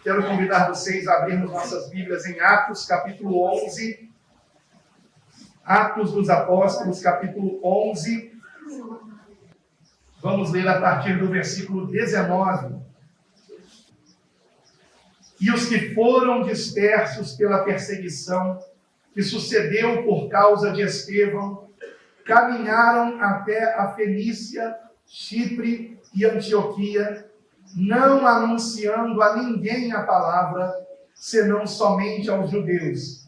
Quero convidar vocês a abrirmos nossas Bíblias em Atos, capítulo 11. Atos dos Apóstolos, capítulo 11. Vamos ler a partir do versículo 19. E os que foram dispersos pela perseguição que sucedeu por causa de Estevão, caminharam até a Fenícia, Chipre e Antioquia, não anunciando a ninguém a palavra, senão somente aos judeus.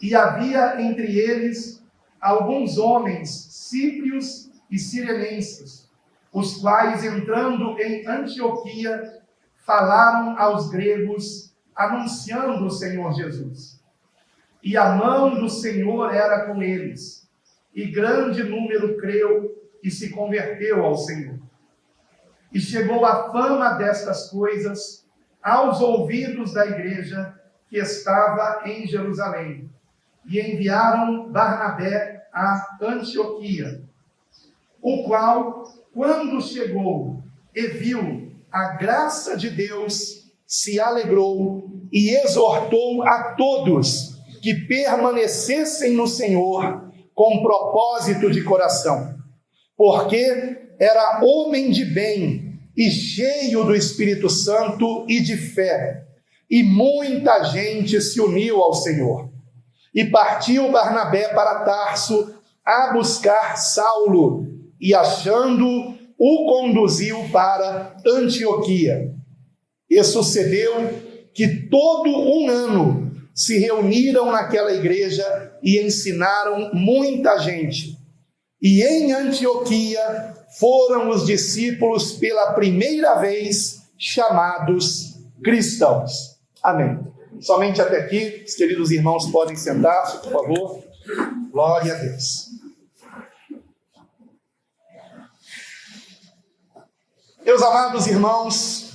E havia entre eles alguns homens síprios e cirenenses, os quais, entrando em Antioquia, falaram aos gregos, anunciando o Senhor Jesus. E a mão do Senhor era com eles, e grande número creu e se converteu ao Senhor. E chegou a fama destas coisas aos ouvidos da igreja que estava em Jerusalém, e enviaram Barnabé a Antioquia, o qual, quando chegou e viu a graça de Deus, se alegrou e exortou a todos que permanecessem no Senhor com propósito de coração, porque era homem de bem e cheio do Espírito Santo e de fé, e muita gente se uniu ao Senhor. E partiu Barnabé para Tarso a buscar Saulo, e achando, o conduziu para Antioquia. E sucedeu que todo um ano se reuniram naquela igreja e ensinaram muita gente. E em Antioquia foram os discípulos pela primeira vez chamados cristãos. Amém. Somente até aqui, os queridos irmãos podem sentar-se, por favor. Glória a Deus. Meus amados irmãos,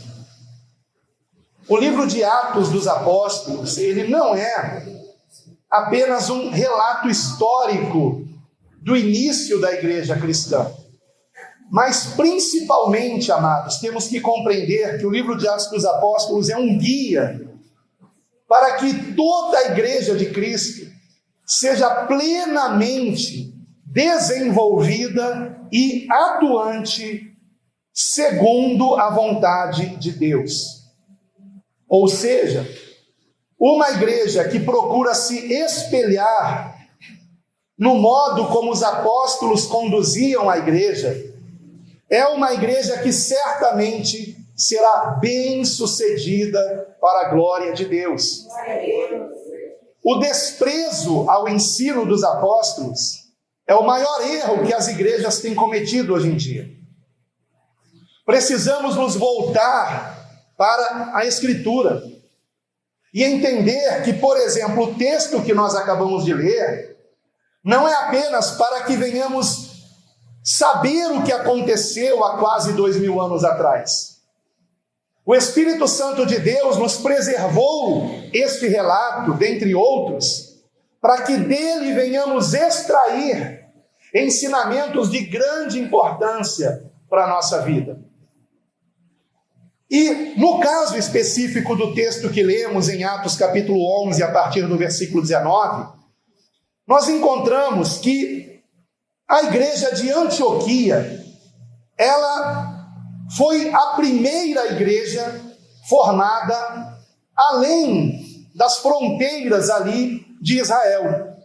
o livro de Atos dos Apóstolos, ele não é apenas um relato histórico do início da igreja cristã. Mas principalmente, amados, temos que compreender que o livro de Atos dos Apóstolos é um guia para que toda a igreja de Cristo seja plenamente desenvolvida e atuante segundo a vontade de Deus. Ou seja, uma igreja que procura se espelhar no modo como os apóstolos conduziam a igreja, é uma igreja que certamente será bem-sucedida para a glória de Deus. O desprezo ao ensino dos apóstolos é o maior erro que as igrejas têm cometido hoje em dia. Precisamos nos voltar para a Escritura e entender que, por exemplo, o texto que nós acabamos de ler não é apenas para que venhamos saber o que aconteceu há quase 2000 anos atrás. O Espírito Santo de Deus nos preservou este relato, dentre outros, para que dele venhamos extrair ensinamentos de grande importância para a nossa vida. E no caso específico do texto que lemos em Atos capítulo 11, a partir do versículo 19, nós encontramos que a igreja de Antioquia, ela foi a primeira igreja formada além das fronteiras ali de Israel.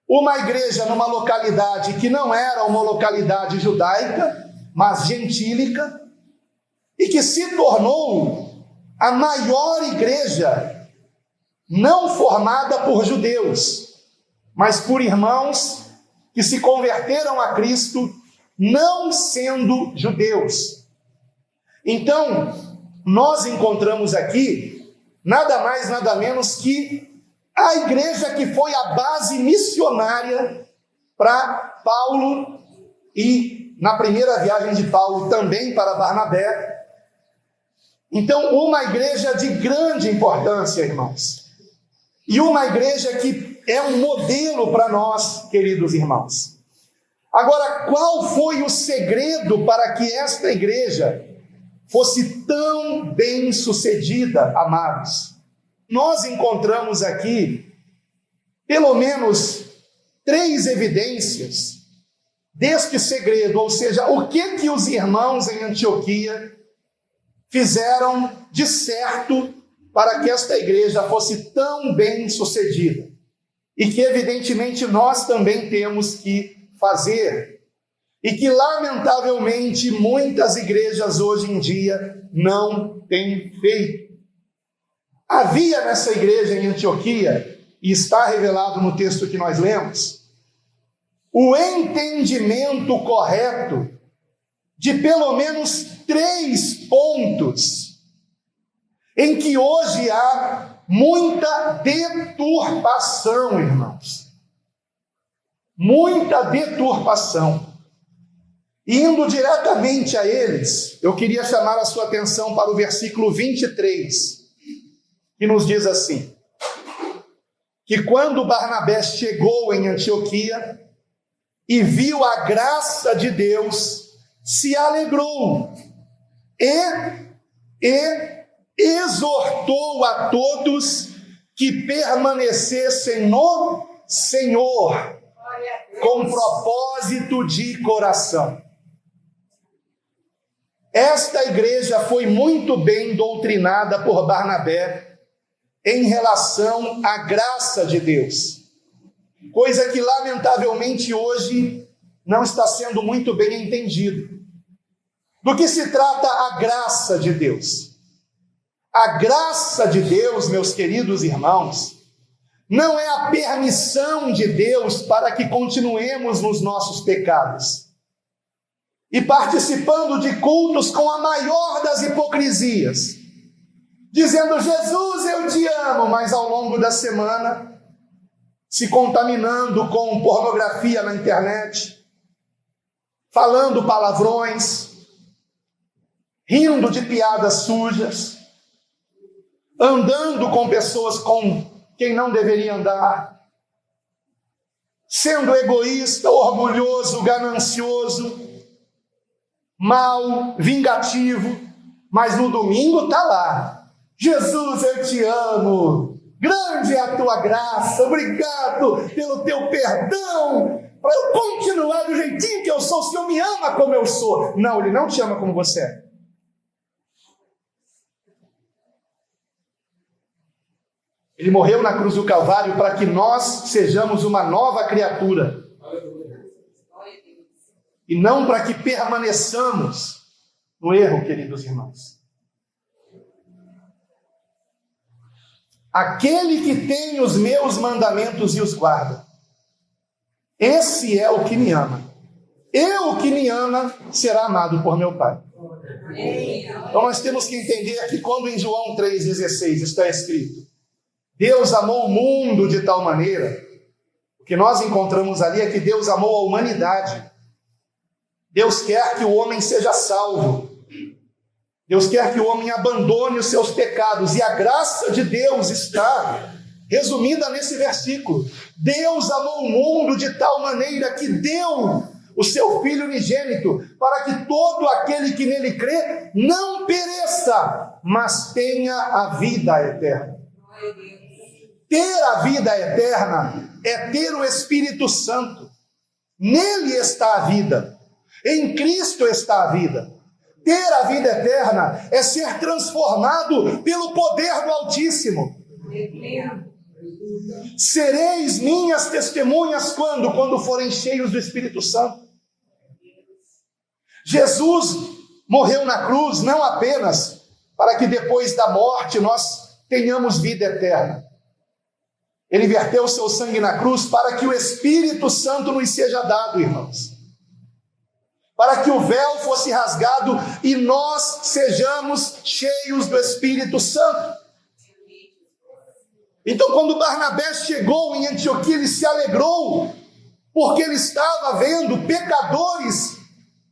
Uma igreja numa localidade que não era uma localidade judaica, mas gentílica, e que se tornou a maior igreja não formada por judeus, mas por irmãos que se converteram a Cristo não sendo judeus. Então, nós encontramos aqui nada mais, nada menos que a igreja que foi a base missionária para Paulo e, na primeira viagem de Paulo, também para Barnabé. Então, uma igreja de grande importância, irmãos. E uma igreja que é um modelo para nós, queridos irmãos. Agora, qual foi o segredo para que esta igreja fosse tão bem sucedida, amados. Nós encontramos aqui pelo menos 3 evidências deste segredo, ou seja, o que os irmãos em Antioquia fizeram de certo para que esta igreja fosse tão bem sucedida, e que evidentemente nós também temos que fazer, e que lamentavelmente muitas igrejas hoje em dia não têm feito. Havia nessa igreja em Antioquia, e está revelado no texto que nós lemos, o entendimento correto de pelo menos 3 pontos em que hoje há muita deturpação, irmãos. Muita deturpação. Indo diretamente a eles, eu queria chamar a sua atenção para o versículo 23, que nos diz assim: que quando Barnabé chegou em Antioquia e viu a graça de Deus, se alegrou e exortou a todos que permanecessem no Senhor, com propósito de coração. Esta igreja foi muito bem doutrinada por Barnabé em relação à graça de Deus, coisa que lamentavelmente hoje não está sendo muito bem entendido. Do que se trata a graça de Deus? A graça de Deus, meus queridos irmãos, não é a permissão de Deus para que continuemos nos nossos pecados e participando de cultos com a maior das hipocrisias, dizendo: Jesus, eu te amo, mas ao longo da semana se contaminando com pornografia na internet, falando palavrões, rindo de piadas sujas, andando com pessoas com quem não deveria andar, sendo egoísta, orgulhoso, ganancioso, mau, vingativo, mas no domingo está lá: Jesus, eu te amo, grande é a tua graça, obrigado pelo teu perdão, para eu continuar do jeitinho que eu sou. O Senhor me ama como eu sou. Não, Ele não te ama como você é. Ele morreu na cruz do Calvário para que nós sejamos uma nova criatura, e não para que permaneçamos no erro, queridos irmãos. Aquele que tem os meus mandamentos e os guarda, esse é o que me ama. O que me ama será amado por meu Pai. Então nós temos que entender que quando em João 3,16 está escrito: Deus amou o mundo de tal maneira, o que nós encontramos ali é que Deus amou a humanidade. Deus quer que o homem seja salvo. Deus quer que o homem abandone os seus pecados, e a graça de Deus está resumida nesse versículo. Deus amou o mundo de tal maneira que deu o seu Filho unigênito, para que todo aquele que nele crê não pereça, mas tenha a vida eterna. Ter a vida eterna é ter o Espírito Santo. Nele está a vida. Em Cristo está a vida. Ter a vida eterna é ser transformado pelo poder do Altíssimo. Sereis minhas testemunhas quando? Quando forem cheios do Espírito Santo. Jesus morreu na cruz não apenas para que depois da morte nós tenhamos vida eterna. Ele verteu o seu sangue na cruz para que o Espírito Santo nos seja dado, irmãos. Para que o véu fosse rasgado e nós sejamos cheios do Espírito Santo. Então, quando Barnabé chegou em Antioquia, ele se alegrou, porque ele estava vendo pecadores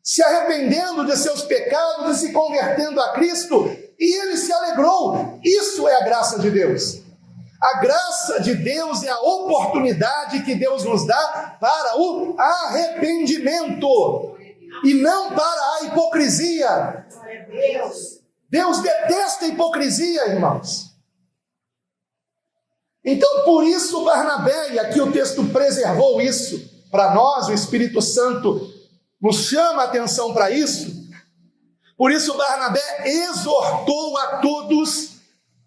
se arrependendo de seus pecados e se convertendo a Cristo, e ele se alegrou. Isso é a graça de Deus. A graça de Deus é a oportunidade que Deus nos dá para o arrependimento, e não para a hipocrisia. Deus detesta a hipocrisia, irmãos. Então, por isso Barnabé, e aqui o texto preservou isso para nós, o Espírito Santo nos chama a atenção para isso. Por isso Barnabé exortou a todos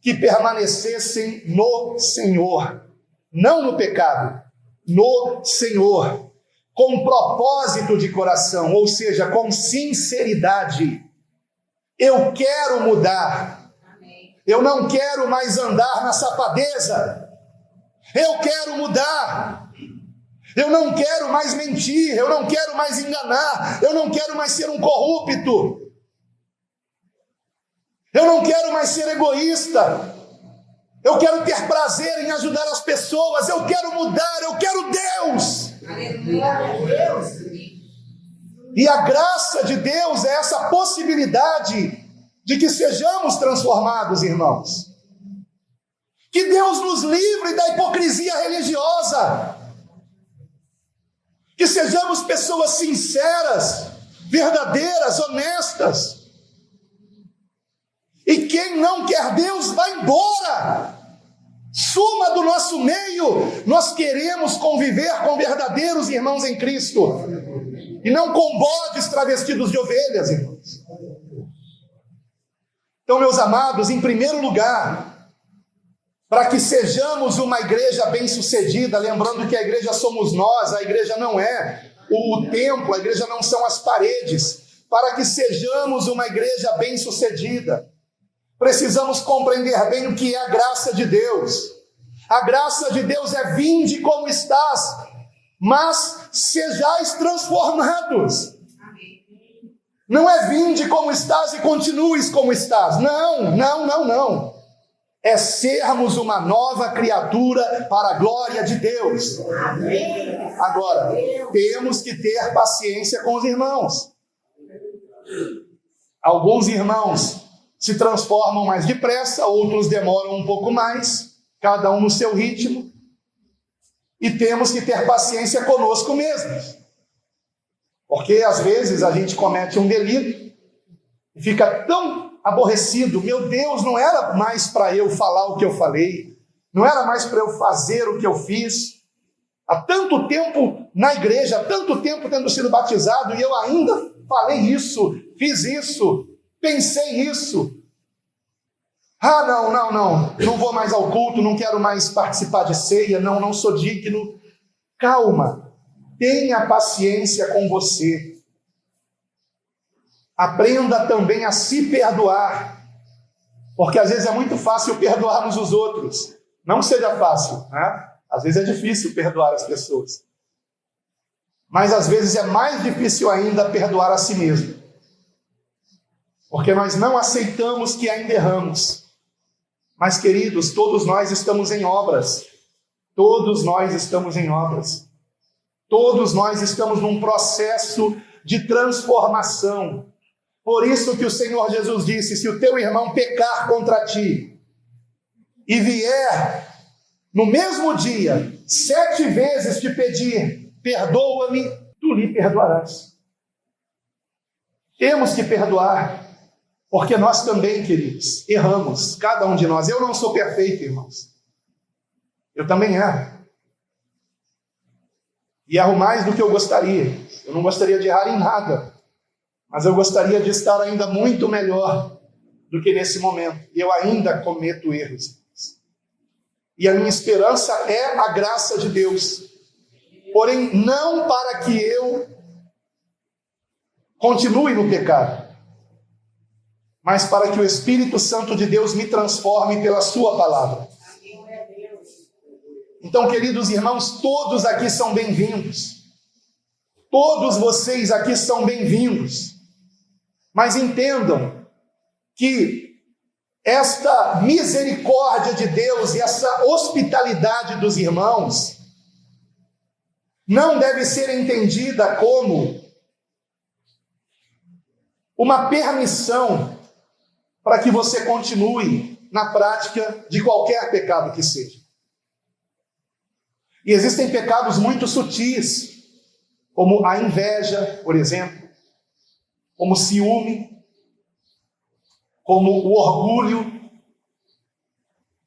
que permanecessem no Senhor, não no pecado, no Senhor, com propósito de coração, ou seja, com sinceridade. Eu quero mudar, eu não quero mais andar na safadeza, eu quero mudar, eu não quero mais mentir, eu não quero mais enganar, eu não quero mais ser um corrupto, eu não quero mais ser egoísta, eu quero ter prazer em ajudar as pessoas, eu quero mudar, eu quero Deus. E a graça de Deus é essa possibilidade de que sejamos transformados, irmãos. Que Deus nos livre da hipocrisia religiosa. Que sejamos pessoas sinceras, verdadeiras, honestas. E quem não quer Deus, vai embora. Suma do nosso meio. Nós queremos conviver com verdadeiros irmãos em Cristo. E não com bodes travestidos de ovelhas, irmãos. Então, meus amados, em primeiro lugar, para que sejamos uma igreja bem-sucedida, lembrando que a igreja somos nós, a igreja não é o templo, a igreja não são as paredes. Para que sejamos uma igreja bem-sucedida, precisamos compreender bem o que é a graça de Deus. A graça de Deus é: vinde como estás, mas sejais transformados. Não é vinde como estás e continues como estás. Não. É sermos uma nova criatura para a glória de Deus. Agora, temos que ter paciência com os irmãos. Alguns irmãos se transformam mais depressa, outros demoram um pouco mais, cada um no seu ritmo. E temos que ter paciência conosco mesmos. Porque às vezes a gente comete um delito e fica tão aborrecido. Meu Deus, não era mais para eu falar o que eu falei, não era mais para eu fazer o que eu fiz. Há tanto tempo na igreja, há tanto tempo tendo sido batizado, e eu ainda falei isso, fiz isso, pensei isso. Não vou mais ao culto, não quero mais participar de ceia, não sou digno. Calma, tenha paciência com você. Aprenda também a se perdoar, porque às vezes é muito fácil perdoarmos os outros. Não seja fácil, né? Às vezes é difícil perdoar as pessoas. Mas às vezes é mais difícil ainda perdoar a si mesmo, porque nós não aceitamos que ainda erramos. Mas, queridos, todos nós estamos em obras. Todos nós estamos em obras. Todos nós estamos num processo de transformação. Por isso que o Senhor Jesus disse: se o teu irmão pecar contra ti e vier no mesmo dia 7 vezes te pedir, perdoa-me, tu lhe perdoarás. Temos que perdoar, porque nós também, queridos, erramos, cada um de nós. Eu não sou perfeito, irmãos. Eu também erro. E erro mais do que eu gostaria. Eu não gostaria de errar em nada, mas eu gostaria de estar ainda muito melhor do que nesse momento. E eu ainda cometo erros. E a minha esperança é a graça de Deus. Porém, não para que eu continue no pecado, mas para que o Espírito Santo de Deus me transforme pela sua palavra. Então, queridos irmãos, todos aqui são bem-vindos. Todos vocês aqui são bem-vindos. Mas entendam que esta misericórdia de Deus e essa hospitalidade dos irmãos não deve ser entendida como uma permissão para que você continue na prática de qualquer pecado que seja. E existem pecados muito sutis, como a inveja, por exemplo, como ciúme, como o orgulho.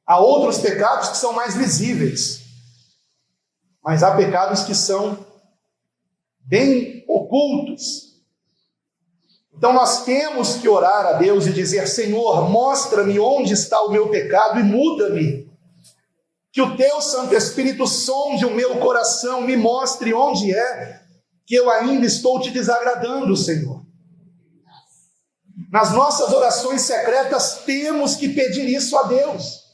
Há outros pecados que são mais visíveis, mas há pecados que são bem ocultos. Então nós temos que orar a Deus e dizer: Senhor, mostra-me onde está o meu pecado e muda-me. Que o teu Santo Espírito sonde o meu coração, me mostre onde é que eu ainda estou te desagradando, Senhor. Nas nossas orações secretas temos que pedir isso a Deus.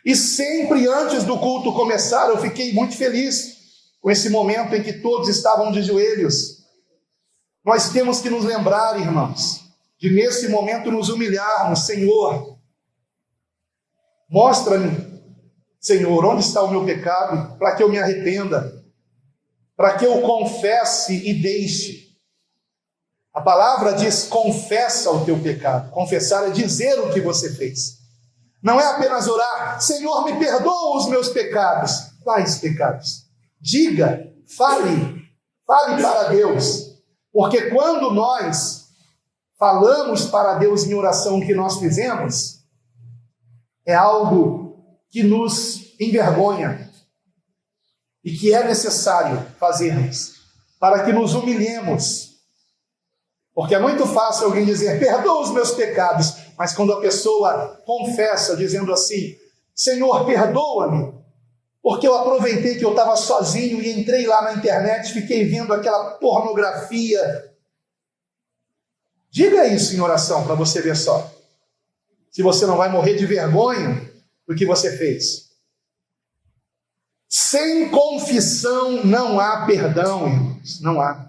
E sempre antes do culto começar, eu fiquei muito feliz com esse momento em que todos estavam de joelhos. Nós temos que nos lembrar, irmãos, de nesse momento nos humilharmos. Senhor, mostra-me, Senhor, onde está o meu pecado, para que eu me arrependa, para que eu confesse e deixe. A palavra diz: confessa o teu pecado. Confessar é dizer o que você fez. Não é apenas orar: Senhor, me perdoa os meus pecados. Quais pecados? Diga, fale para Deus. Porque quando nós falamos para Deus em oração o que nós fizemos, é algo que nos envergonha e que é necessário fazermos para que nos humilhemos. Porque é muito fácil alguém dizer: perdoa os meus pecados, mas quando a pessoa confessa dizendo assim: Senhor, perdoa-me, porque eu aproveitei que eu estava sozinho e entrei lá na internet, fiquei vendo aquela pornografia. Diga isso em oração para você ver só, se você não vai morrer de vergonha do que você fez. Sem confissão não há perdão, irmãos, não há.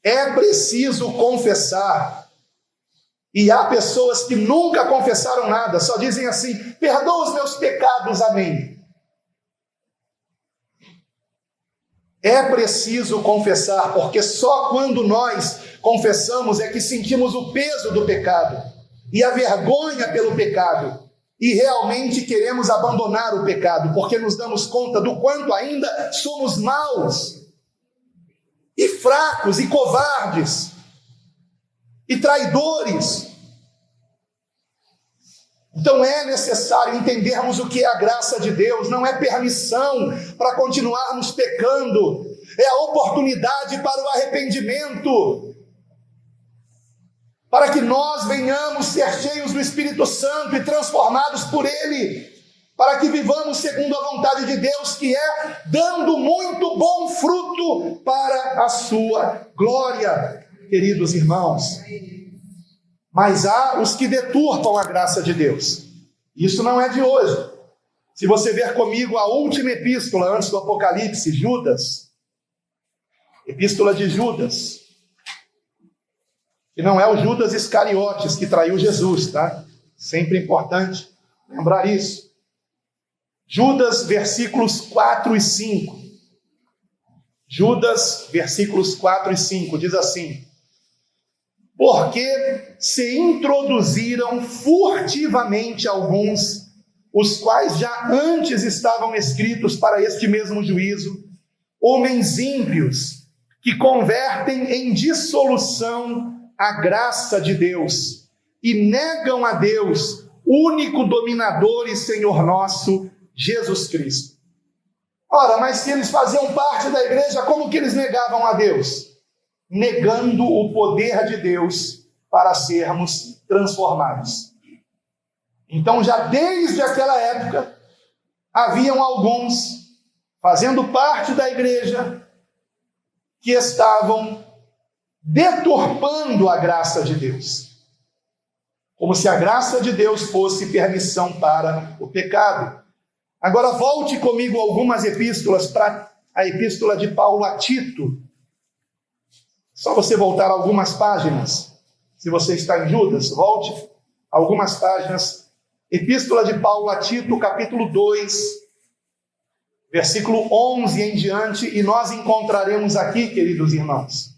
É preciso confessar. E há pessoas que nunca confessaram nada, só dizem assim: perdoa os meus pecados, amém. É preciso confessar, porque só quando nós confessamos é que sentimos o peso do pecado e a vergonha pelo pecado, e realmente queremos abandonar o pecado, porque nos damos conta do quanto ainda somos maus, e fracos, e covardes, e traidores. Então é necessário entendermos o que é a graça de Deus. Não é permissão para continuarmos pecando, é a oportunidade para o arrependimento, para que nós venhamos ser cheios do Espírito Santo e transformados por Ele, para que vivamos segundo a vontade de Deus, que é dando muito bom fruto para a sua glória, queridos irmãos. Mas há os que deturpam a graça de Deus. Isso não é de hoje. Se você ver comigo a última epístola antes do Apocalipse, Judas, epístola de Judas, que não é o Judas Iscariotes que traiu Jesus, tá? Sempre importante lembrar isso. Judas, versículos 4 e 5. Judas, versículos 4 e 5, diz assim: porque se introduziram furtivamente alguns, os quais já antes estavam escritos para este mesmo juízo, homens ímpios, que convertem em dissolução a graça de Deus, e negam a Deus, único dominador e Senhor nosso, Jesus Cristo. Ora, mas se eles faziam parte da igreja, como que eles negavam a Deus? Negando o poder de Deus para sermos transformados. Então, já desde aquela época, haviam alguns fazendo parte da igreja que estavam deturpando a graça de Deus, como se a graça de Deus fosse permissão para o pecado. Agora volte comigo algumas epístolas, para a epístola de Paulo a Tito. Só você voltar algumas páginas. Se você está em Judas, volte algumas páginas. Epístola de Paulo a Tito, capítulo 2, versículo 11 em diante, e nós encontraremos aqui, queridos irmãos,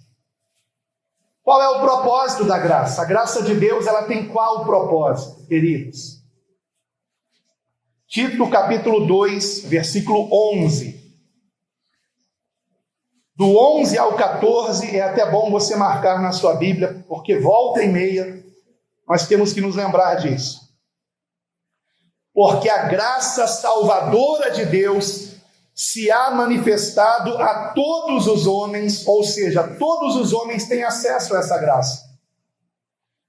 qual é o propósito da graça. A graça de Deus, ela tem qual propósito, queridos? Tito, capítulo 2, versículo 11. Do 11 ao 14, é até bom você marcar na sua Bíblia, porque volta e meia Nós temos que nos lembrar disso. Porque a graça salvadora de Deus se há manifestado a todos os homens, ou seja, todos os homens têm acesso a essa graça.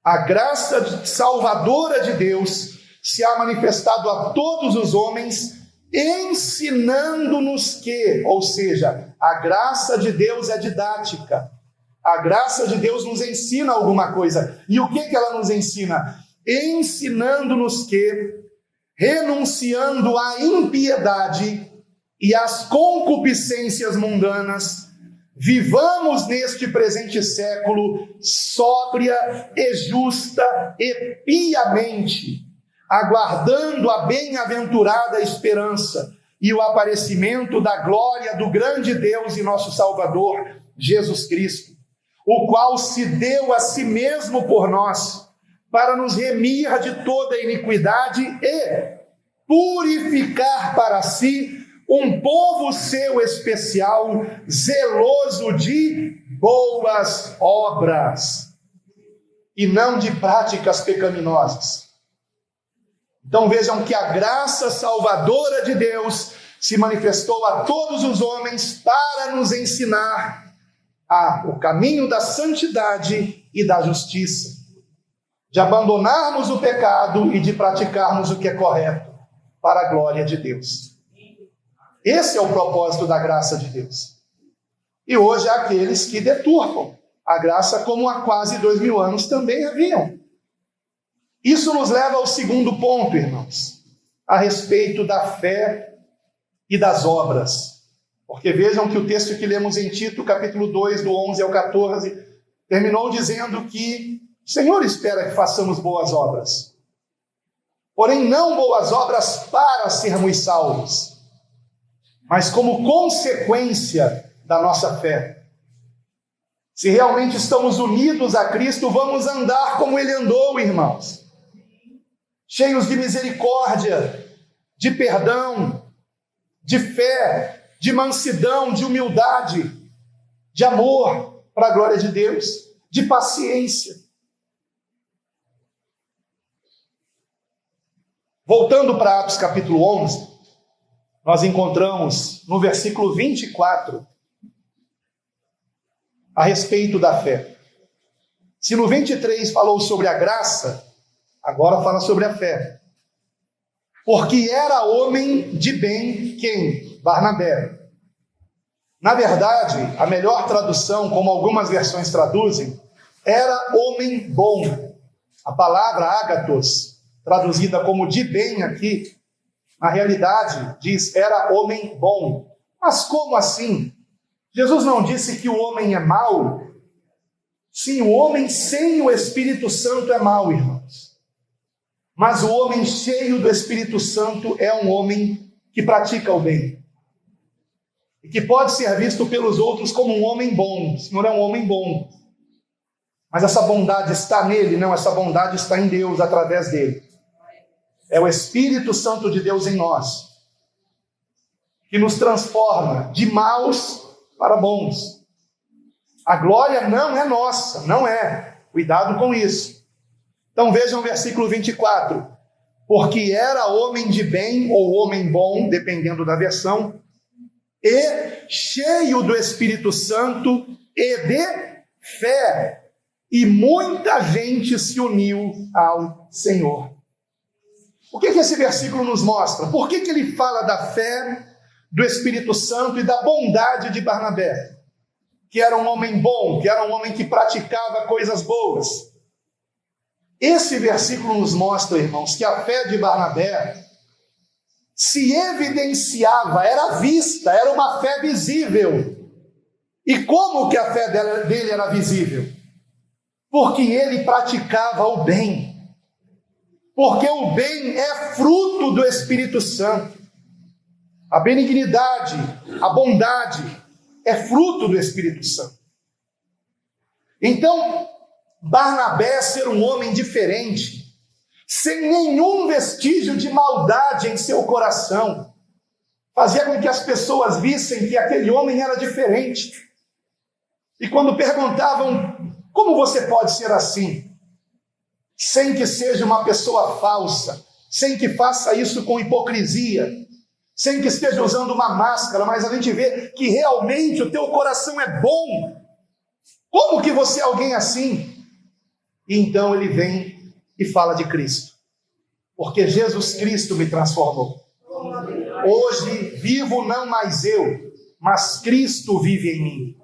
A graça salvadora de Deus se há manifestado a todos os homens, ensinando-nos que, ou seja, a graça de Deus é didática. A graça de Deus nos ensina alguma coisa. E o que ela nos ensina? Ensinando-nos que, renunciando à impiedade e às concupiscências mundanas, vivamos neste presente século sóbria e justa e piamente, aguardando a bem-aventurada esperança e o aparecimento da glória do grande Deus e nosso Salvador, Jesus Cristo, o qual se deu a si mesmo por nós, para nos remir de toda iniquidade e purificar para si um povo seu especial, zeloso de boas obras, e não de práticas pecaminosas. Então vejam que a graça salvadora de Deus se manifestou a todos os homens para nos ensinar o caminho da santidade e da justiça, de abandonarmos o pecado e de praticarmos o que é correto para a glória de Deus. Esse é o propósito da graça de Deus. E hoje há aqueles que deturpam a graça, como há quase 2000 anos também haviam. Isso nos leva ao segundo ponto, irmãos, a respeito da fé e das obras. Porque vejam que o texto que lemos em Tito, capítulo 2, do 11 ao 14, terminou dizendo que o Senhor espera que façamos boas obras. Porém, não boas obras para sermos salvos, mas como consequência da nossa fé. Se realmente estamos unidos a Cristo, vamos andar como Ele andou, irmãos. Cheios de misericórdia, de perdão, de fé, de mansidão, de humildade, de amor para a glória de Deus, de paciência. Voltando para Atos capítulo 11, nós encontramos no versículo 24 a respeito da fé. Se no 23 falou sobre a graça, agora fala sobre a fé. Porque era homem de bem quem? Barnabé. Na verdade, a melhor tradução, como algumas versões traduzem, era homem bom. A palavra ágatos, traduzida como de bem aqui, na realidade diz era homem bom. Mas como assim? Jesus não disse que o homem é mau? Sim, o homem sem o Espírito Santo é mau, irmãos. Mas o homem cheio do Espírito Santo é um homem que pratica o bem. E que pode ser visto pelos outros como um homem bom. O Senhor é um homem bom. Mas essa bondade está nele? Não, essa bondade está em Deus, através dele. É o Espírito Santo de Deus em nós, que nos transforma de maus para bons. A glória não é nossa, não é. Cuidado com isso. Então vejam o versículo 24. Porque era homem de bem, ou homem bom, dependendo da versão, e cheio do Espírito Santo e de fé. E muita gente se uniu ao Senhor. O que esse versículo nos mostra? Por que ele fala da fé, do Espírito Santo e da bondade de Barnabé? Que era um homem bom, que era um homem que praticava coisas boas. Esse versículo nos mostra, irmãos, que a fé de Barnabé se evidenciava, era vista, era uma fé visível. E como que a fé dele era visível? Porque ele praticava o bem. Porque o bem é fruto do Espírito Santo. A benignidade, a bondade é fruto do Espírito Santo. Então, Barnabé ser um homem diferente, sem nenhum vestígio de maldade em seu coração, fazia com que as pessoas vissem que aquele homem era diferente. E quando perguntavam, como você pode ser assim? sem que seja uma pessoa falsa, sem que faça isso com hipocrisia, sem que esteja usando uma máscara, mas a gente vê que realmente o teu coração é bom. Como que você é alguém assim? E então ele vem e fala de Cristo, porque Jesus Cristo me transformou. Hoje vivo não mais eu, mas Cristo vive em mim.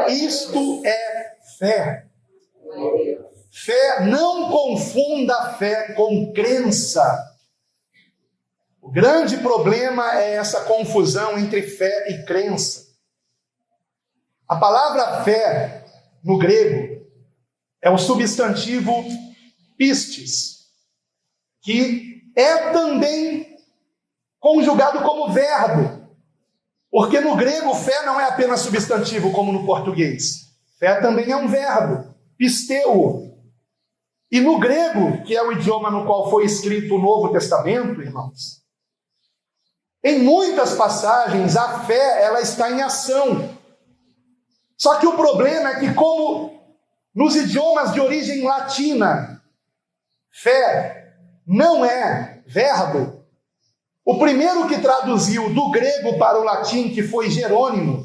Isto é fé. Fé, não confunda fé com crença. O grande problema é essa confusão entre fé e crença. A palavra fé, no grego, é o substantivo pistis, que é também conjugado como verbo, porque no grego fé não é apenas substantivo como no português. Fé também é um verbo, pisteu. E no grego, que é o idioma no qual foi escrito o Novo Testamento, irmãos, em muitas passagens a fé ela está em ação. Só que o problema é que, como nos idiomas de origem latina, fé não é verbo. O primeiro que traduziu do grego para o latim, que foi Jerônimo,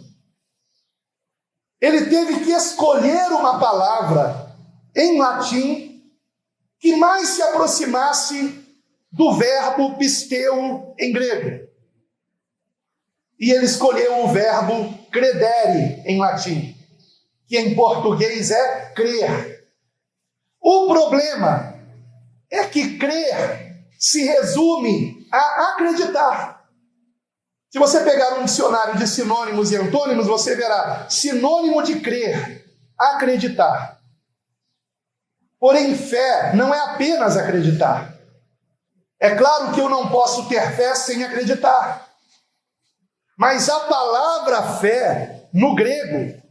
ele teve que escolher uma palavra em latim que mais se aproximasse do verbo pisteu em grego. E ele escolheu o verbo credere em latim, que em português é crer. O problema é que crer se resume a acreditar. Se você pegar um dicionário de sinônimos e antônimos, você verá sinônimo de crer, acreditar. Porém, fé não é apenas acreditar. É claro que eu não posso ter fé sem acreditar. Mas a palavra fé, no grego,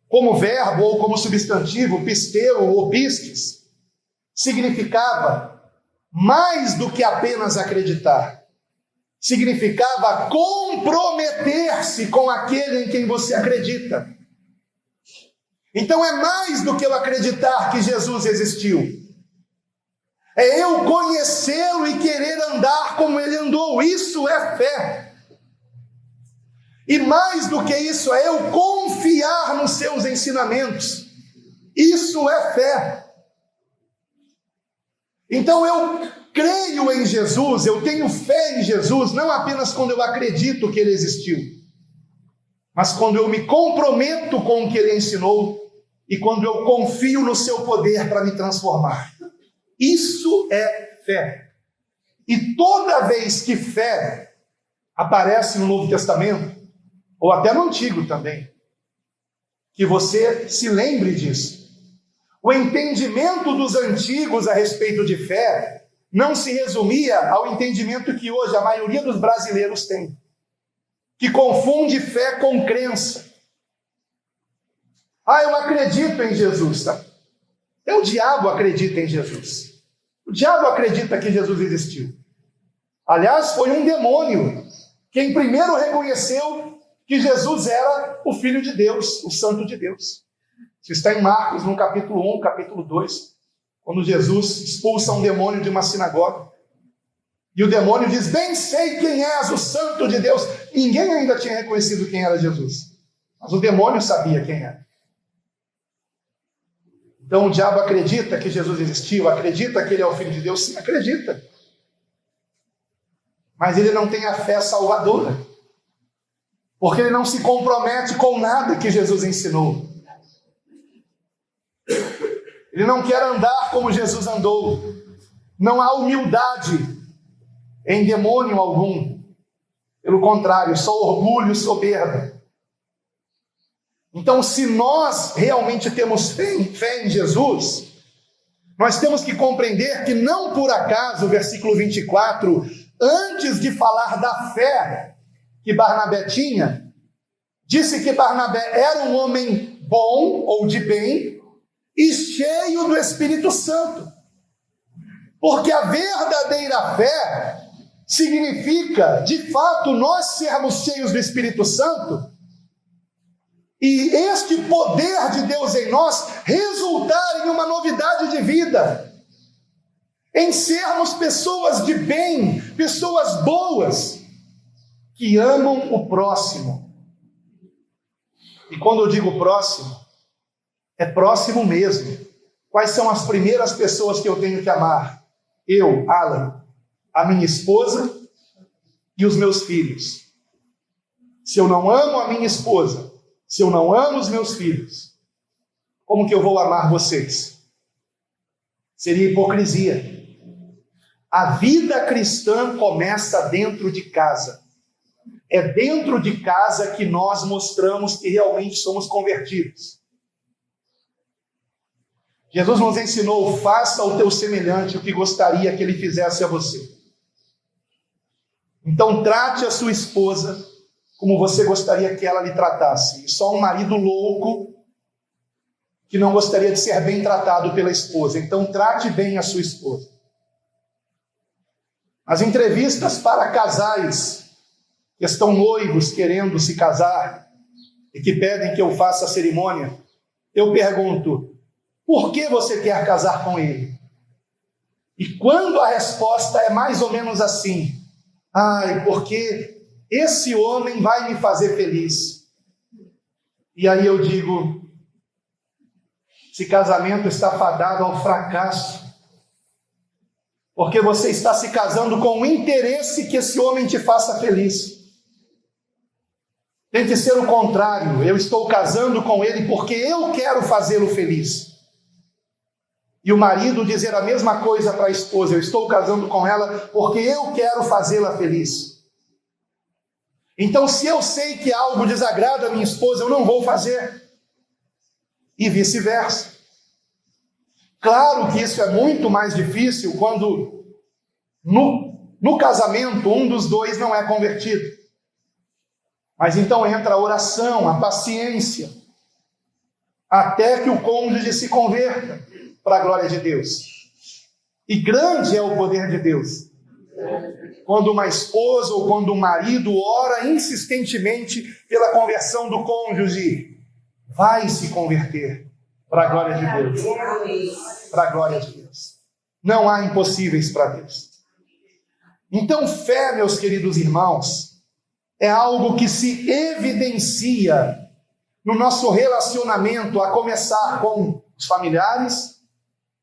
como verbo ou como substantivo, pisteu ou pistes, significava mais do que apenas acreditar. Significava comprometer-se com aquele em quem você acredita. Então é mais do que eu acreditar que Jesus existiu. É eu conhecê-lo e querer andar como ele andou. Isso é fé. E mais do que isso, é eu confiar nos seus ensinamentos. Isso é fé. Então eu creio em Jesus, eu tenho fé em Jesus, não apenas quando eu acredito que ele existiu, mas quando eu me comprometo com o que ele ensinou e quando eu confio no seu poder para me transformar. Isso é fé. E toda vez que fé aparece no Novo Testamento, ou até no Antigo também, que você se lembre disso. O entendimento dos antigos a respeito de fé não se resumia ao entendimento que hoje a maioria dos brasileiros tem, que confunde fé com crença. Eu acredito em Jesus, tá? O diabo acredita em Jesus. O diabo acredita que Jesus existiu. Aliás, foi um demônio quem primeiro reconheceu que Jesus era o Filho de Deus, o Santo de Deus. Isso está em Marcos, no capítulo 1, capítulo 2, quando Jesus expulsa um demônio de uma sinagoga. E o demônio diz: bem sei quem és, o Santo de Deus. Ninguém ainda tinha reconhecido quem era Jesus, mas o demônio sabia quem era. Então o diabo acredita que Jesus existiu, acredita que ele é o Filho de Deus, sim, acredita. Mas ele não tem a fé salvadora, porque ele não se compromete com nada que Jesus ensinou. Ele não quer andar como Jesus andou. Não há humildade em demônio algum. Pelo contrário, só orgulho e soberba. Então, se nós realmente temos fé em Jesus, nós temos que compreender que não por acaso o versículo 24, antes de falar da fé que Barnabé tinha, disse que Barnabé era um homem bom ou de bem e cheio do Espírito Santo. Porque a verdadeira fé significa, de fato, nós sermos cheios do Espírito Santo e este poder de Deus em nós resultar em uma novidade de vida. em sermos pessoas de bem, pessoas boas, que amam o próximo. E quando eu digo próximo, é próximo mesmo. Quais são as primeiras pessoas que eu tenho que amar? Eu, Alan, a minha esposa e os meus filhos. Se eu não amo a minha esposa, se eu não amo os meus filhos, como que eu vou amar vocês? Seria hipocrisia. A vida cristã começa dentro de casa. É dentro de casa que nós mostramos que realmente somos convertidos. Jesus nos ensinou: faça ao teu semelhante o que gostaria que ele fizesse a você. Então trate a sua esposa como você gostaria que ela lhe tratasse. E só um marido louco que não gostaria de ser bem tratado pela esposa. Então trate bem a sua esposa. As entrevistas para casais que estão noivos querendo se casar e que pedem que eu faça a cerimônia, eu pergunto: por que você quer casar com ele? E quando a resposta é mais ou menos assim: porque esse homem vai me fazer feliz. E aí eu digo: esse casamento está fadado ao fracasso, porque você está se casando com o interesse que esse homem te faça feliz. Tem que ser o contrário. Eu estou casando com ele porque eu quero fazê-lo feliz. E o marido dizer a mesma coisa para a esposa: eu estou casando com ela porque eu quero fazê-la feliz. Então, se eu sei que algo desagrada a minha esposa, eu não vou fazer. E vice-versa. Claro que isso é muito mais difícil quando no casamento um dos dois não é convertido. Mas então entra a oração, a paciência, até que o cônjuge se converta, para a glória de Deus. E grande é o poder de Deus. Quando uma esposa ou quando um marido ora insistentemente pela conversão do cônjuge, vai se converter, para a glória de Deus. Para a glória de Deus. Não há impossíveis para Deus. Então, fé, meus queridos irmãos, é algo que se evidencia no nosso relacionamento, a começar com os familiares,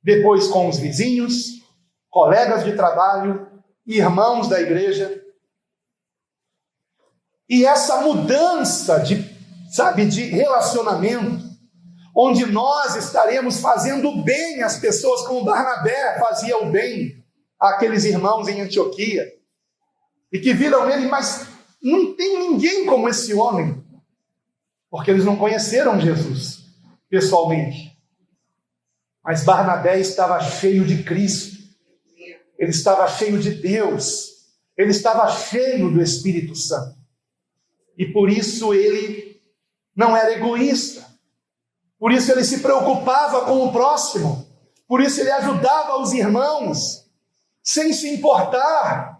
depois com os vizinhos, colegas de trabalho, irmãos da igreja. E essa mudança de relacionamento, onde nós estaremos fazendo bem às pessoas, como Barnabé fazia o bem àqueles irmãos em Antioquia, e que viram nele: mas não tem ninguém como esse homem, porque eles não conheceram Jesus pessoalmente. Mas Barnabé estava cheio de Cristo, ele estava cheio de Deus, ele estava cheio do Espírito Santo. E por isso ele não era egoísta, por isso ele se preocupava com o próximo, por isso ele ajudava os irmãos, sem se importar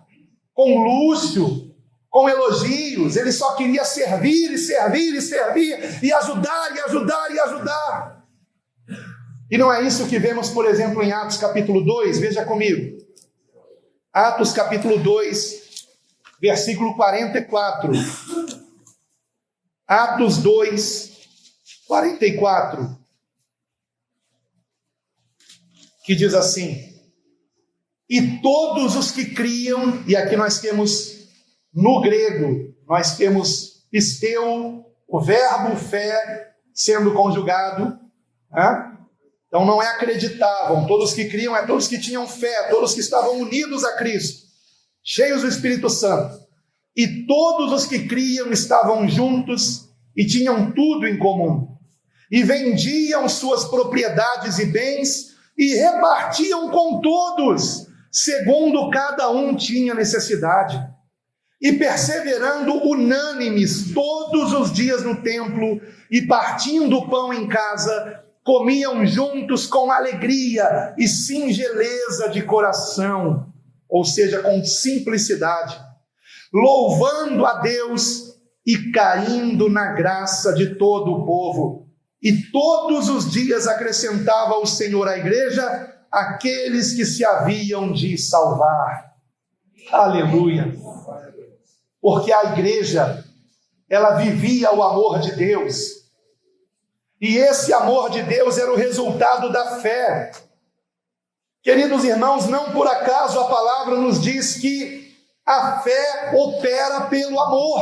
com luxo, com elogios. Ele só queria servir e servir e servir, e ajudar e ajudar e ajudar. E não é isso que vemos, por exemplo, em Atos capítulo 2, veja comigo. Atos capítulo 2, versículo 44. Atos 2, 44. Que diz assim: e todos os que criam, e aqui nós temos no grego, nós temos pisteu, o verbo fé sendo conjugado, né? Então não é acreditavam, todos que criam é todos que tinham fé, todos que estavam unidos a Cristo, cheios do Espírito Santo. E todos os que criam estavam juntos e tinham tudo em comum. E vendiam suas propriedades e bens e repartiam com todos, segundo cada um tinha necessidade. E perseverando unânimes todos os dias no templo e partindo o pão em casa, comiam juntos com alegria e singeleza de coração, ou seja, com simplicidade, louvando a Deus e caindo na graça de todo o povo. E todos os dias acrescentava o Senhor à igreja aqueles que se haviam de salvar. Aleluia! Porque a igreja, ela vivia o amor de Deus. E esse amor de Deus era o resultado da fé. Queridos irmãos, não por acaso a palavra nos diz que a fé opera pelo amor.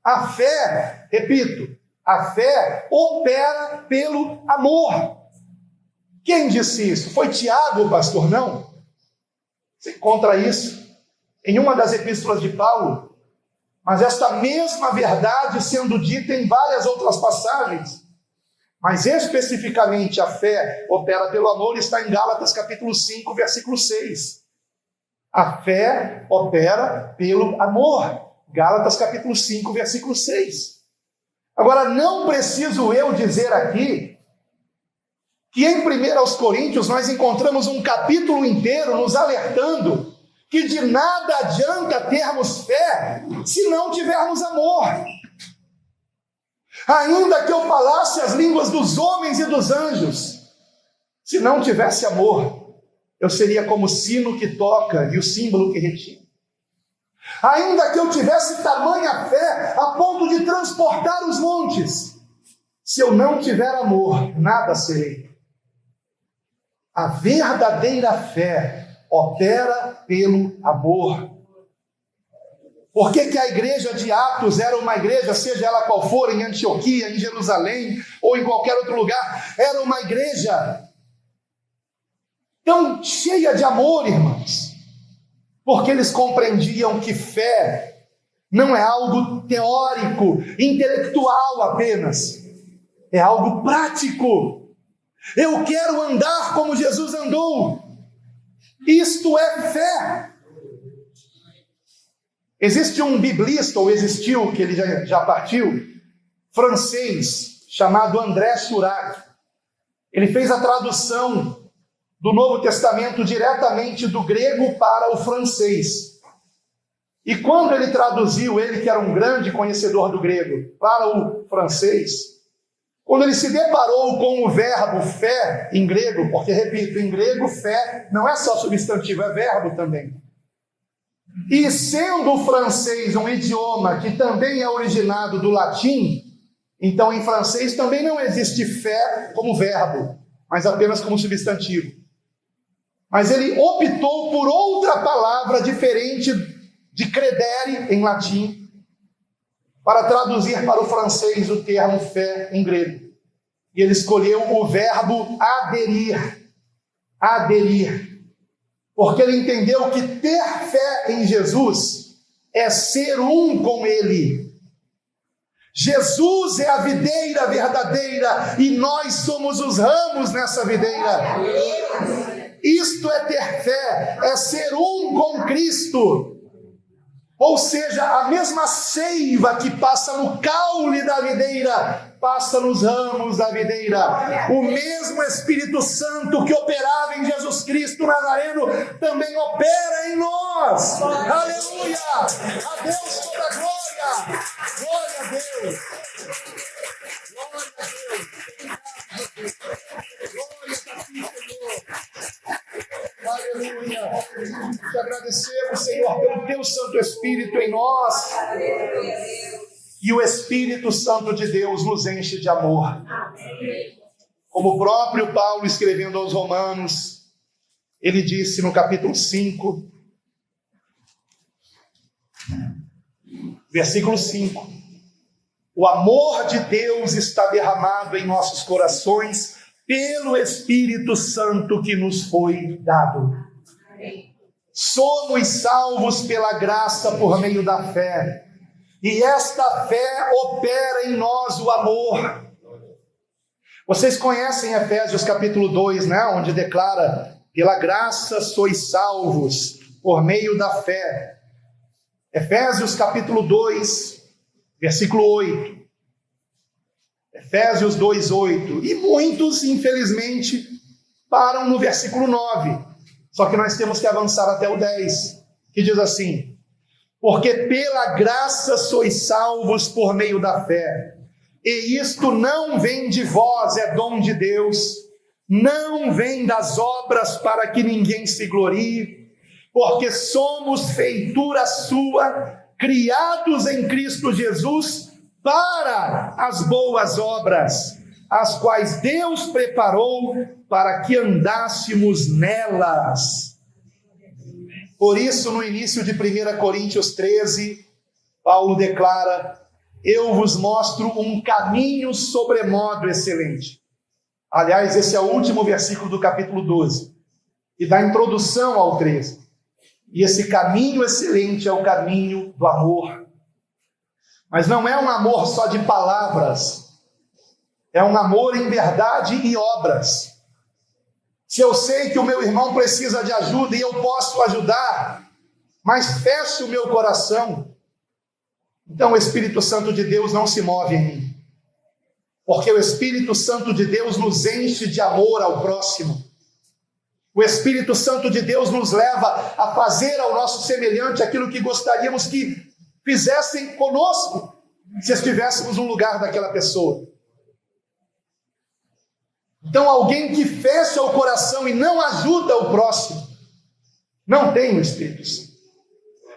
A fé, repito, a fé opera pelo amor. Quem disse isso? Foi Tiago, pastor? Não. Você encontra isso em uma das epístolas de Paulo. Mas esta mesma verdade sendo dita em várias outras passagens. Mas especificamente a fé opera pelo amor, está em Gálatas capítulo 5, versículo 6. A fé opera pelo amor. Gálatas capítulo 5, versículo 6. Agora, não preciso eu dizer aqui que em 1 Coríntios nós encontramos um capítulo inteiro nos alertando que de nada adianta termos fé se não tivermos amor. Ainda que eu falasse as línguas dos homens e dos anjos, se não tivesse amor, eu seria como o sino que toca e o símbolo que retira. Ainda que eu tivesse tamanha fé a ponto de transportar os montes, se eu não tiver amor, nada serei. A verdadeira fé opera pelo amor. Por que a igreja de Atos era uma igreja, seja ela qual for, em Antioquia, em Jerusalém ou em qualquer outro lugar, era uma igreja tão cheia de amor, irmãos? Porque eles compreendiam que fé não é algo teórico, intelectual apenas, é algo prático. Eu quero andar como Jesus andou. Isto é fé. Existe um biblista, ou existiu, que ele já partiu, francês, chamado André Surac. Ele fez a tradução do Novo Testamento diretamente do grego para o francês. E quando ele traduziu, ele que era um grande conhecedor do grego, para o francês, quando ele se deparou com o verbo fé em grego, porque, repito, em grego fé não é só substantivo, é verbo também. E sendo o francês um idioma que também é originado do latim, então em francês também não existe fé como verbo, mas apenas como substantivo. Mas ele optou por outra palavra diferente de credere em latim, para traduzir para o francês o termo fé em grego. E ele escolheu o verbo aderir. Aderir. Porque ele entendeu que ter fé em Jesus é ser um com Ele. Jesus é a videira verdadeira e nós somos os ramos nessa videira. Isto é ter fé, é ser um com Cristo. Ou seja, a mesma seiva que passa no caule da videira, passa nos ramos da videira. O mesmo Espírito Santo que operava em Jesus Cristo Nazareno, também opera em nós. Aleluia! A Deus toda a glória! Glória a Deus! Glória a Deus! Glória a ti, Senhor! Aleluia! Te agradecemos, Senhor, pelo teu Santo Espírito em nós. E o Espírito Santo de Deus nos enche de amor. Como o próprio Paulo, escrevendo aos Romanos, ele disse no capítulo 5, versículo 5: o amor de Deus está derramado em nossos corações pelo Espírito Santo que nos foi dado. Somos salvos pela graça por meio da fé. E esta fé opera em nós o amor. Vocês conhecem Efésios capítulo 2, né? Onde declara: pela graça sois salvos por meio da fé. Efésios capítulo 2, versículo 8. Efésios 2, 8. E muitos, infelizmente, param no versículo 9. Só que nós temos que avançar até o 10, que diz assim: porque pela graça sois salvos por meio da fé, e isto não vem de vós, é dom de Deus, não vem das obras para que ninguém se glorie, porque somos feitura sua, criados em Cristo Jesus para as boas obras, as quais Deus preparou para que andássemos nelas. Por isso, no início de 1 Coríntios 13, Paulo declara: eu vos mostro um caminho sobremodo excelente. Aliás, esse é o último versículo do capítulo 12, e dá introdução ao 13. E esse caminho excelente é o caminho do amor. Mas não é um amor só de palavras, é um amor em verdade e obras. Se eu sei que o meu irmão precisa de ajuda e eu posso ajudar, mas fecho o meu coração, então o Espírito Santo de Deus não se move em mim. Porque o Espírito Santo de Deus nos enche de amor ao próximo. O Espírito Santo de Deus nos leva a fazer ao nosso semelhante aquilo que gostaríamos que fizessem conosco, se estivéssemos no lugar daquela pessoa. Então, alguém que fecha o coração e não ajuda o próximo, não tem o Espírito Santo.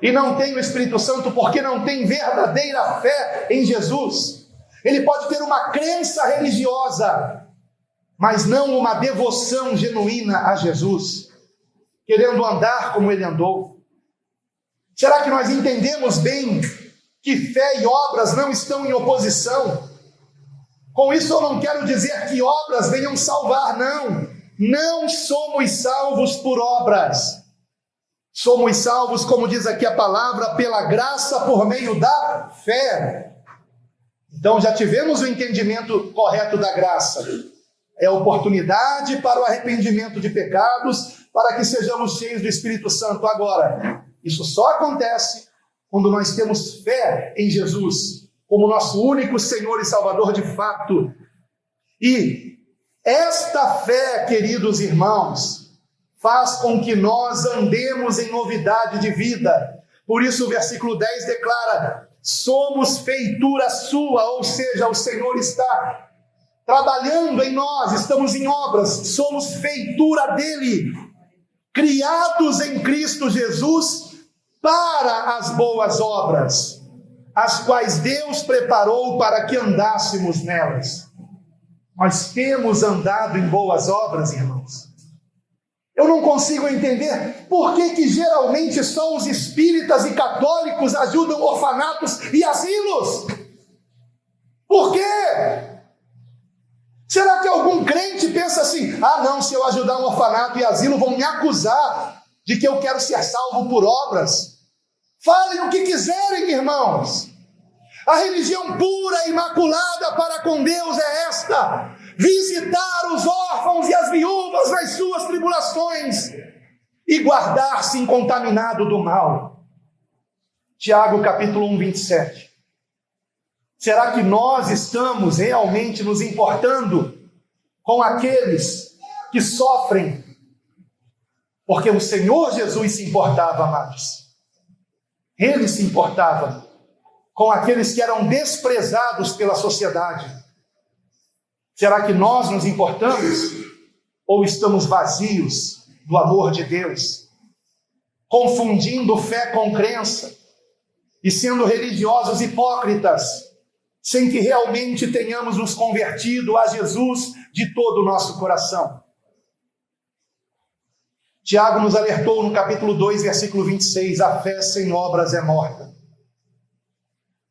E não tem o Espírito Santo porque não tem verdadeira fé em Jesus. Ele pode ter uma crença religiosa, mas não uma devoção genuína a Jesus, querendo andar como ele andou. Será que nós entendemos bem que fé e obras não estão em oposição? Com isso eu não quero dizer que obras venham salvar, não. Não somos salvos por obras. Somos salvos, como diz aqui a palavra, pela graça por meio da fé. Então já tivemos o entendimento correto da graça. É oportunidade para o arrependimento de pecados, para que sejamos cheios do Espírito Santo. Agora, isso só acontece quando nós temos fé em Jesus, como nosso único Senhor e Salvador de fato. E esta fé, queridos irmãos, faz com que nós andemos em novidade de vida. Por isso o versículo 10 declara: somos feitura sua, ou seja, o Senhor está trabalhando em nós, estamos em obras, somos feitura dele, criados em Cristo Jesus para as boas obras, as quais Deus preparou para que andássemos nelas. Nós temos andado em boas obras, irmãos. Eu não consigo entender por que geralmente só os espíritas e católicos ajudam orfanatos e asilos. Por quê? Será que algum crente pensa assim: ah não, se eu ajudar um orfanato e asilo vão me acusar de que eu quero ser salvo por obras? Falem o que quiserem, irmãos. A religião pura e imaculada para com Deus é esta: visitar os órfãos e as viúvas nas suas tribulações e guardar-se incontaminado do mal. Tiago capítulo 1, 27. Será que nós estamos realmente nos importando com aqueles que sofrem? Porque o Senhor Jesus se importava, amados. Ele se importava com aqueles que eram desprezados pela sociedade. Será que nós nos importamos? Ou estamos vazios do amor de Deus, confundindo fé com crença e sendo religiosos hipócritas, sem que realmente tenhamos nos convertido a Jesus de todo o nosso coração? Tiago nos alertou no capítulo 2, versículo 26, a fé sem obras é morta.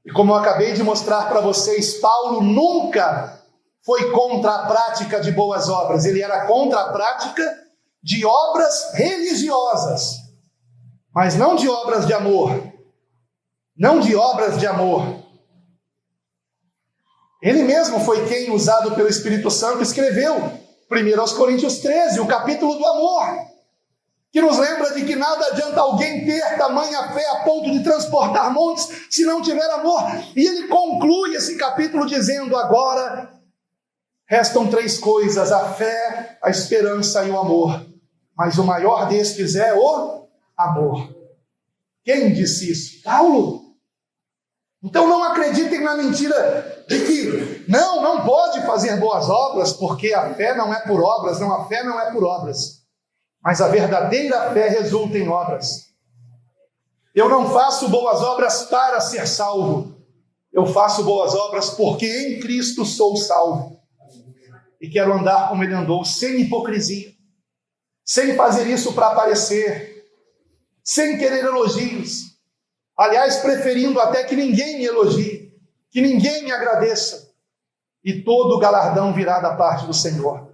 E como eu acabei de mostrar para vocês, Paulo nunca foi contra a prática de boas obras, ele era contra a prática de obras religiosas, mas não de obras de amor, não de obras de amor. Ele mesmo foi quem, usado pelo Espírito Santo, escreveu 1 Coríntios 13, o capítulo do amor, que nos lembra de que nada adianta alguém ter tamanha fé a ponto de transportar montes se não tiver amor. E ele conclui esse capítulo dizendo: agora restam 3 coisas: a fé, a esperança e o amor, mas o maior destes é o amor. Quem disse isso? Paulo. Então não acreditem na mentira de que não pode fazer boas obras, porque a fé não é por obras. Não, a fé não é por obras. Mas a verdadeira fé resulta em obras. Eu não faço boas obras para ser salvo. Eu faço boas obras porque em Cristo sou salvo. E quero andar como ele andou, sem hipocrisia. Sem fazer isso para aparecer. Sem querer elogios. Aliás, preferindo até que ninguém me elogie. Que ninguém me agradeça. E todo o galardão virá da parte do Senhor.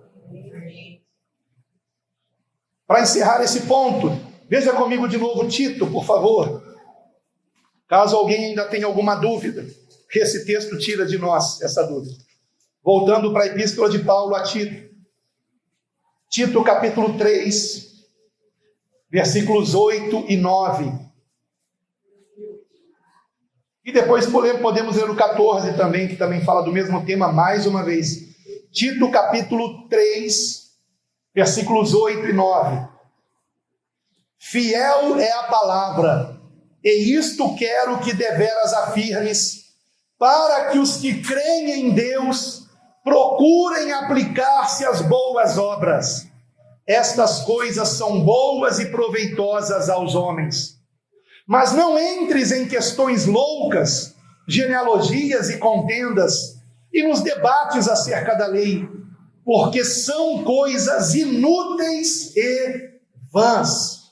Para encerrar esse ponto, veja comigo de novo Tito, por favor. Caso alguém ainda tenha alguma dúvida, que esse texto tira de nós essa dúvida. Voltando para a epístola de Paulo a Tito. Tito capítulo 3, versículos 8 e 9. E depois podemos ler o 14 também, que também fala do mesmo tema mais uma vez. Tito capítulo 3, versículos 8 e 9. Fiel é a palavra, e isto quero que deveras afirmes, para que os que creem em Deus procurem aplicar-se às boas obras. Estas coisas são boas e proveitosas aos homens. Mas não entres em questões loucas, genealogias e contendas, e nos debates acerca da lei, porque são coisas inúteis e vãs.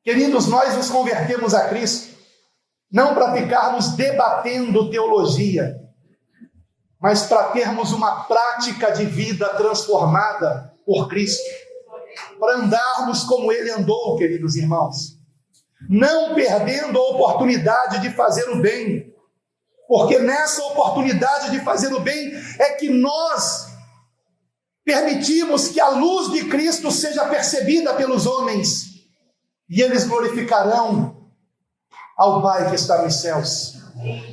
Queridos, nós nos convertemos a Cristo, não para ficarmos debatendo teologia, mas para termos uma prática de vida transformada por Cristo, para andarmos como Ele andou, queridos irmãos, não perdendo a oportunidade de fazer o bem, porque nessa oportunidade de fazer o bem é que nós permitimos que a luz de Cristo seja percebida pelos homens, e eles glorificarão ao Pai que está nos céus,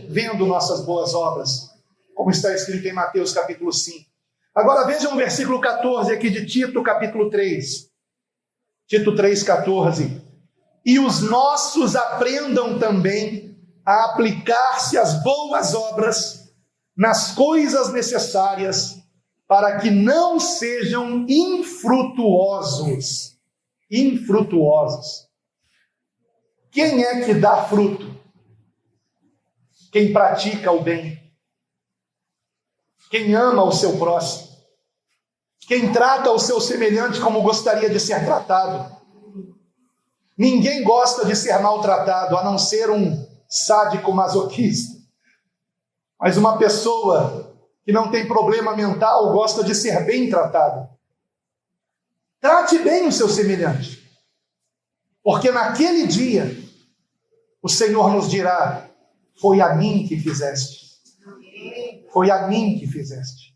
vendo nossas boas obras, como está escrito em Mateus capítulo 5. Agora vejam o versículo 14 aqui de Tito capítulo 3. Tito 3, 14. E os nossos aprendam também a aplicar-se às boas obras, nas coisas necessárias, para que não sejam infrutuosos. Infrutuosos. Quem é que dá fruto? Quem pratica o bem. Quem ama o seu próximo. Quem trata o seu semelhante como gostaria de ser tratado. Ninguém gosta de ser maltratado, a não ser um sádico masoquista. Mas uma pessoa que não tem problema mental gosta de ser bem tratado. Trate bem o seu semelhante. Porque naquele dia, o Senhor nos dirá, foi a mim que fizeste. Foi a mim que fizeste.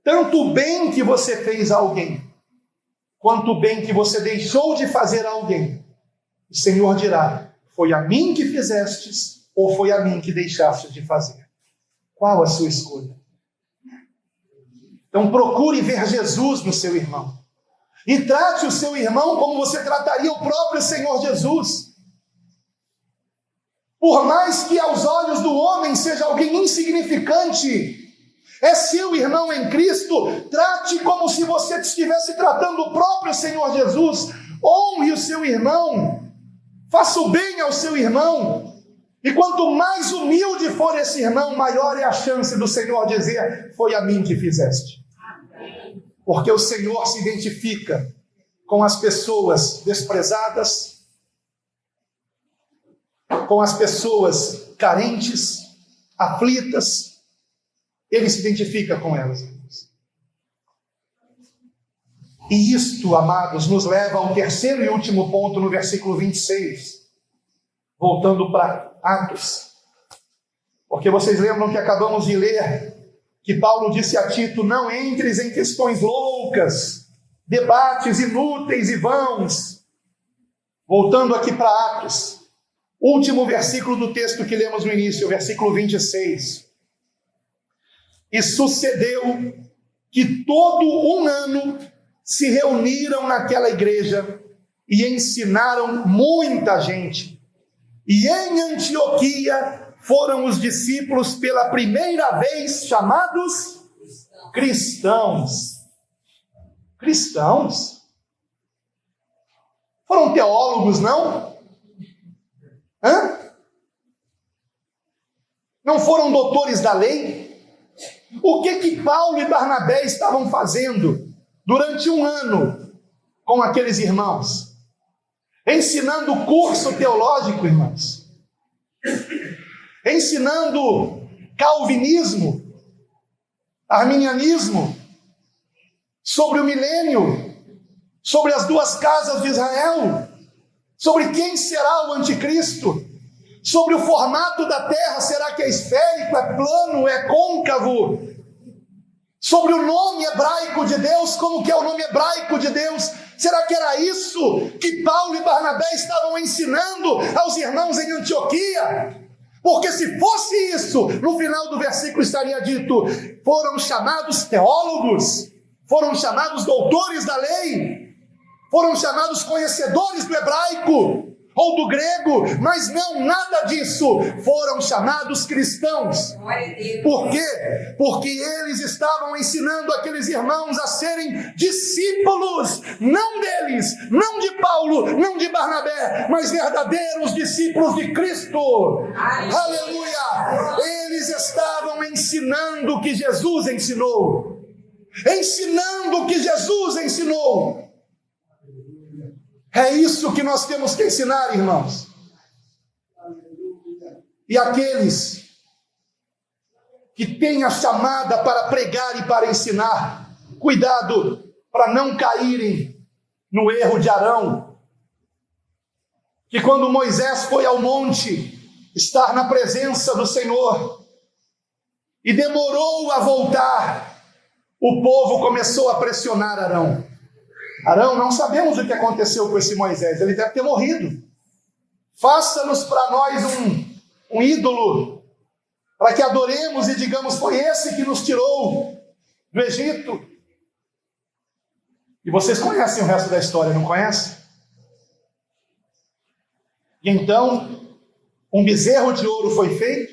Tanto o bem que você fez a alguém, quanto o bem que você deixou de fazer a alguém, o Senhor dirá, foi a mim que fizestes, ou foi a mim que deixaste de fazer? Qual a sua escolha? Então procure ver Jesus no seu irmão. E trate o seu irmão como você trataria o próprio Senhor Jesus. Por mais que aos olhos do homem seja alguém insignificante, é seu irmão em Cristo, trate como se você estivesse tratando o próprio Senhor Jesus. Honre o seu irmão, faça o bem ao seu irmão, e quanto mais humilde for esse irmão, maior é a chance do Senhor dizer, foi a mim que fizeste. Porque o Senhor se identifica com as pessoas desprezadas, com as pessoas carentes, aflitas. Ele se identifica com elas. E isto, amados, nos leva ao terceiro e último ponto no versículo 26. Voltando para Atos. Porque vocês lembram que acabamos de ler que Paulo disse a Tito, não entres em questões loucas, debates inúteis e vãos. Voltando aqui para Atos. Último versículo do texto que lemos no início, o versículo 26. E sucedeu que todo um ano se reuniram naquela igreja e ensinaram muita gente. E em Antioquia foram os discípulos pela primeira vez chamados cristãos. Cristãos? Foram teólogos, não? Não foram doutores da lei? O que Paulo e Barnabé estavam fazendo durante um ano com aqueles irmãos? Ensinando o curso teológico, irmãos. Ensinando calvinismo, arminianismo, sobre o milênio, sobre as duas casas de Israel, sobre quem será o anticristo, sobre o formato da terra, será que é esférico, é plano, é côncavo, sobre o nome hebraico de Deus, como que é o nome hebraico de Deus. Será que era isso que Paulo e Barnabé estavam ensinando aos irmãos em Antioquia? Porque se fosse isso, no final do versículo estaria dito: foram chamados teólogos, foram chamados doutores da lei, foram chamados conhecedores do hebraico ou do grego, mas não, nada disso. Foram chamados cristãos. Por quê? Porque eles estavam ensinando aqueles irmãos a serem discípulos, não deles, não de Paulo, não de Barnabé, mas verdadeiros discípulos de Cristo. Aleluia! Eles estavam ensinando o que Jesus ensinou. Ensinando o que Jesus ensinou. É isso que nós temos que ensinar, irmãos. E aqueles que têm a chamada para pregar e para ensinar, cuidado para não caírem no erro de Arão, que quando Moisés foi ao monte estar na presença do Senhor e demorou a voltar, o povo começou a pressionar Arão. Arão, não sabemos o que aconteceu com esse Moisés, ele deve ter morrido. Faça-nos para nós um ídolo, para que adoremos e digamos: foi esse que nos tirou do Egito. E vocês conhecem o resto da história, não conhecem? E então, um bezerro de ouro foi feito,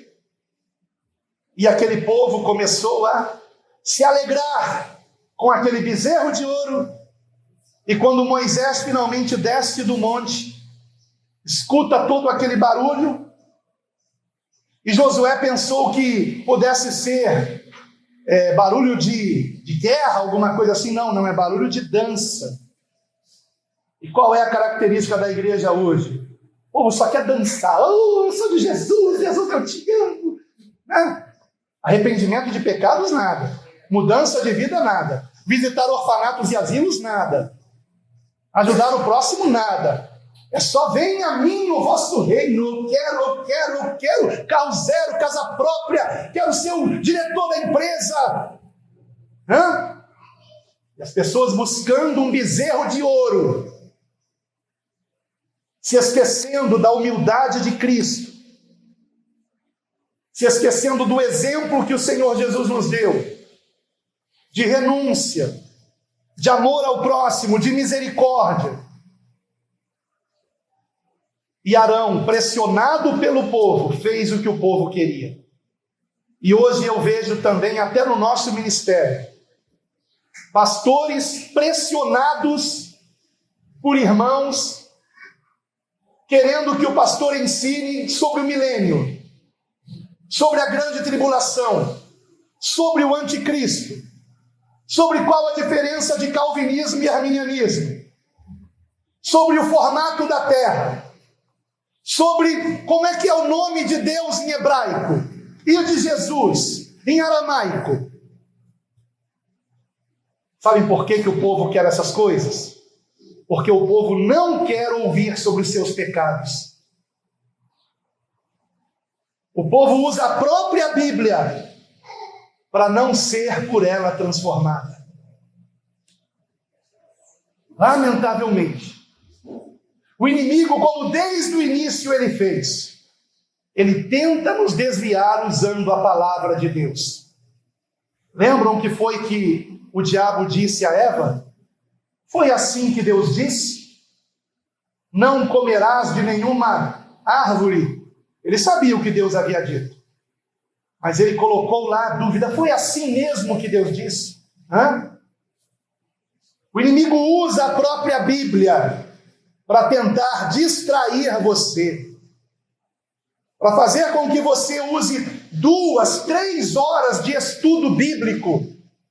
e aquele povo começou a se alegrar com aquele bezerro de ouro. E quando Moisés finalmente desce do monte, escuta todo aquele barulho, e Josué pensou que pudesse ser barulho de guerra, alguma coisa assim. Não é barulho de dança. E qual é a característica da igreja hoje? O povo só quer dançar. Eu sou de Jesus, Jesus eu te amo. Arrependimento de pecados, nada. Mudança de vida, nada. Visitar orfanatos e asilos, nada. Ajudar o próximo, nada. É só: venha a mim o vosso reino. Quero carro zero, casa própria, quero ser o diretor da empresa. E as pessoas buscando um bezerro de ouro, se esquecendo da humildade de Cristo, se esquecendo do exemplo que o Senhor Jesus nos deu, de renúncia, de amor ao próximo, de misericórdia. E Arão, pressionado pelo povo, fez o que o povo queria. E hoje eu vejo também, até no nosso ministério, pastores pressionados por irmãos, querendo que o pastor ensine sobre o milênio, sobre a grande tribulação, sobre o anticristo, sobre qual a diferença de calvinismo e arminianismo, sobre o formato da terra, sobre como é que é o nome de Deus em hebraico e o de Jesus em aramaico. Sabem por que o povo quer essas coisas? Porque o povo não quer ouvir sobre os seus pecados. O povo usa a própria Bíblia para não ser por ela transformada. Lamentavelmente, o inimigo, como desde o início ele fez, ele tenta nos desviar usando a palavra de Deus. Lembram que foi que o diabo disse a Eva? Foi assim que Deus disse: não comerás de nenhuma árvore Ele sabia o que Deus havia dito, mas ele colocou lá a dúvida. Foi assim mesmo que Deus disse? O inimigo usa a própria Bíblia para tentar distrair você, para fazer com que você use 2, 3 horas de estudo bíblico,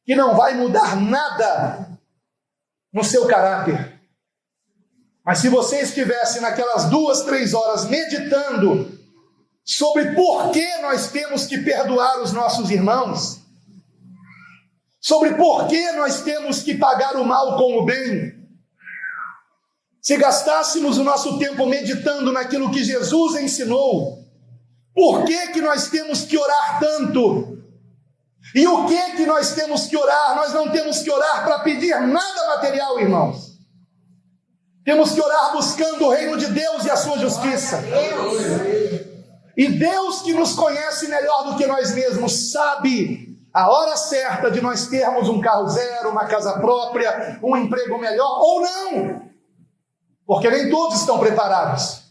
que não vai mudar nada no seu caráter. Mas se você estivesse naquelas 2, 3 horas meditando sobre por que nós temos que perdoar os nossos irmãos, sobre por que nós temos que pagar o mal com o bem, se gastássemos o nosso tempo meditando naquilo que Jesus ensinou, por que nós temos que orar tanto? E o que nós temos que orar? Nós não temos que orar para pedir nada material, irmãos. Temos que orar buscando o reino de Deus e a sua justiça. E Deus, que nos conhece melhor do que nós mesmos, sabe a hora certa de nós termos um carro zero, uma casa própria, um emprego melhor ou não. Porque nem todos estão preparados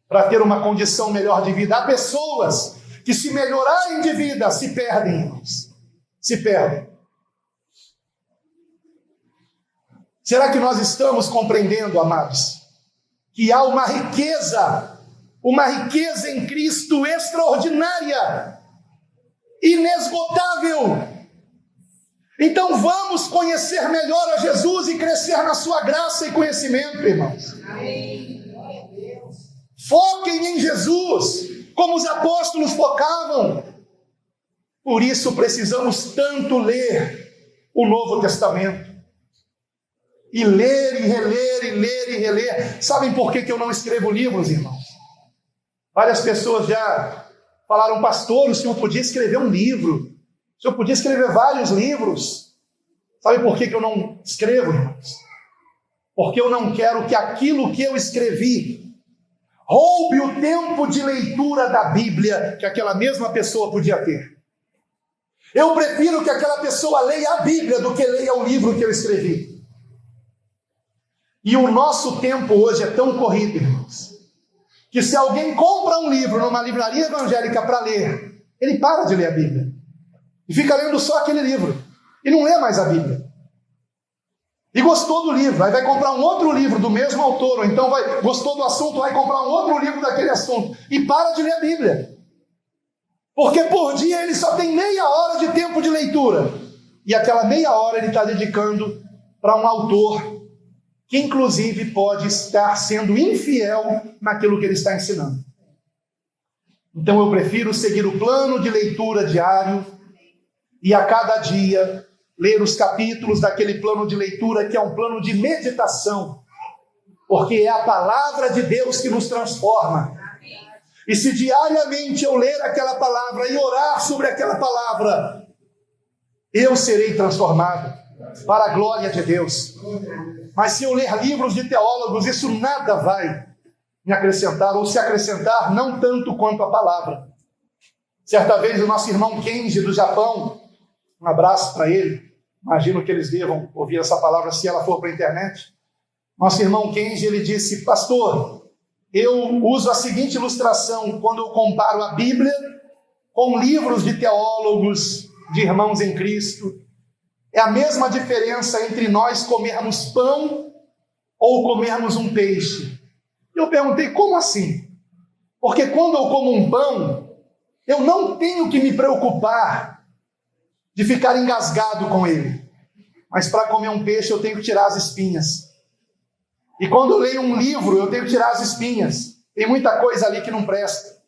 para ter uma condição melhor de vida. Há pessoas que, se melhorarem de vida, se perdem, irmãos. Se perdem. Será que nós estamos compreendendo, amados, que há uma riqueza em Cristo extraordinária, inesgotável? Então vamos conhecer melhor a Jesus e crescer na sua graça e conhecimento, irmãos. Foquem em Jesus, como os apóstolos focavam. Por isso precisamos tanto ler o Novo Testamento. E ler, e reler, e ler, e reler. Sabem por que eu não escrevo livros, irmãos? Várias pessoas já falaram: pastor, o senhor podia escrever um livro. O senhor podia escrever vários livros. Sabe por que eu não escrevo, irmãos? Porque eu não quero que aquilo que eu escrevi roube o tempo de leitura da Bíblia que aquela mesma pessoa podia ter. Eu prefiro que aquela pessoa leia a Bíblia do que leia o livro que eu escrevi. E o nosso tempo hoje é tão corrido, irmãos, que se alguém compra um livro numa livraria evangélica para ler, ele para de ler a Bíblia e fica lendo só aquele livro e não lê mais a Bíblia. E gostou do livro, aí vai comprar um outro livro do mesmo autor, ou então gostou do assunto, vai comprar um outro livro daquele assunto e para de ler a Bíblia. Porque por dia ele só tem meia hora de tempo de leitura, e aquela meia hora ele está dedicando para um autor que inclusive pode estar sendo infiel naquilo que ele está ensinando. Então eu prefiro seguir o plano de leitura diário e a cada dia ler os capítulos daquele plano de leitura, que é um plano de meditação, porque é a palavra de Deus que nos transforma. E se diariamente eu ler aquela palavra e orar sobre aquela palavra, eu serei transformado para a glória de Deus. Mas se eu ler livros de teólogos, isso nada vai me acrescentar, ou se acrescentar, não tanto quanto a palavra. Certa vez o nosso irmão Kenji do Japão, um abraço para ele, imagino que eles devam ouvir essa palavra se ela for para a internet. Nosso irmão Kenji, ele disse: pastor, eu uso a seguinte ilustração quando eu comparo a Bíblia com livros de teólogos, de irmãos em Cristo. É a mesma diferença entre nós comermos pão ou comermos um peixe. Eu perguntei: como assim? Porque quando eu como um pão, eu não tenho que me preocupar de ficar engasgado com ele. Mas para comer um peixe eu tenho que tirar as espinhas. E quando eu leio um livro, eu tenho que tirar as espinhas. Tem muita coisa ali que não presta.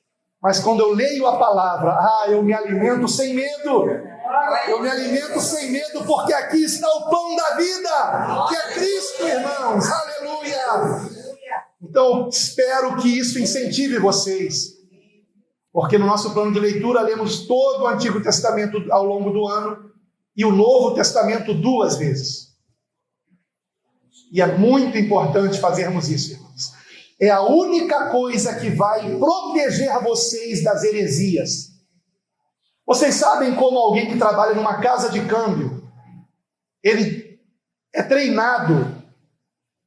Mas quando eu leio a palavra, eu me alimento sem medo. Eu me alimento sem medo, porque aqui está o pão da vida, que é Cristo, irmãos. Aleluia! Então, espero que isso incentive vocês. Porque no nosso plano de leitura, lemos todo o Antigo Testamento ao longo do ano e o Novo Testamento 2 vezes. E é muito importante fazermos isso, irmãos. É a única coisa que vai proteger vocês das heresias. Vocês sabem como alguém que trabalha numa casa de câmbio, ele é treinado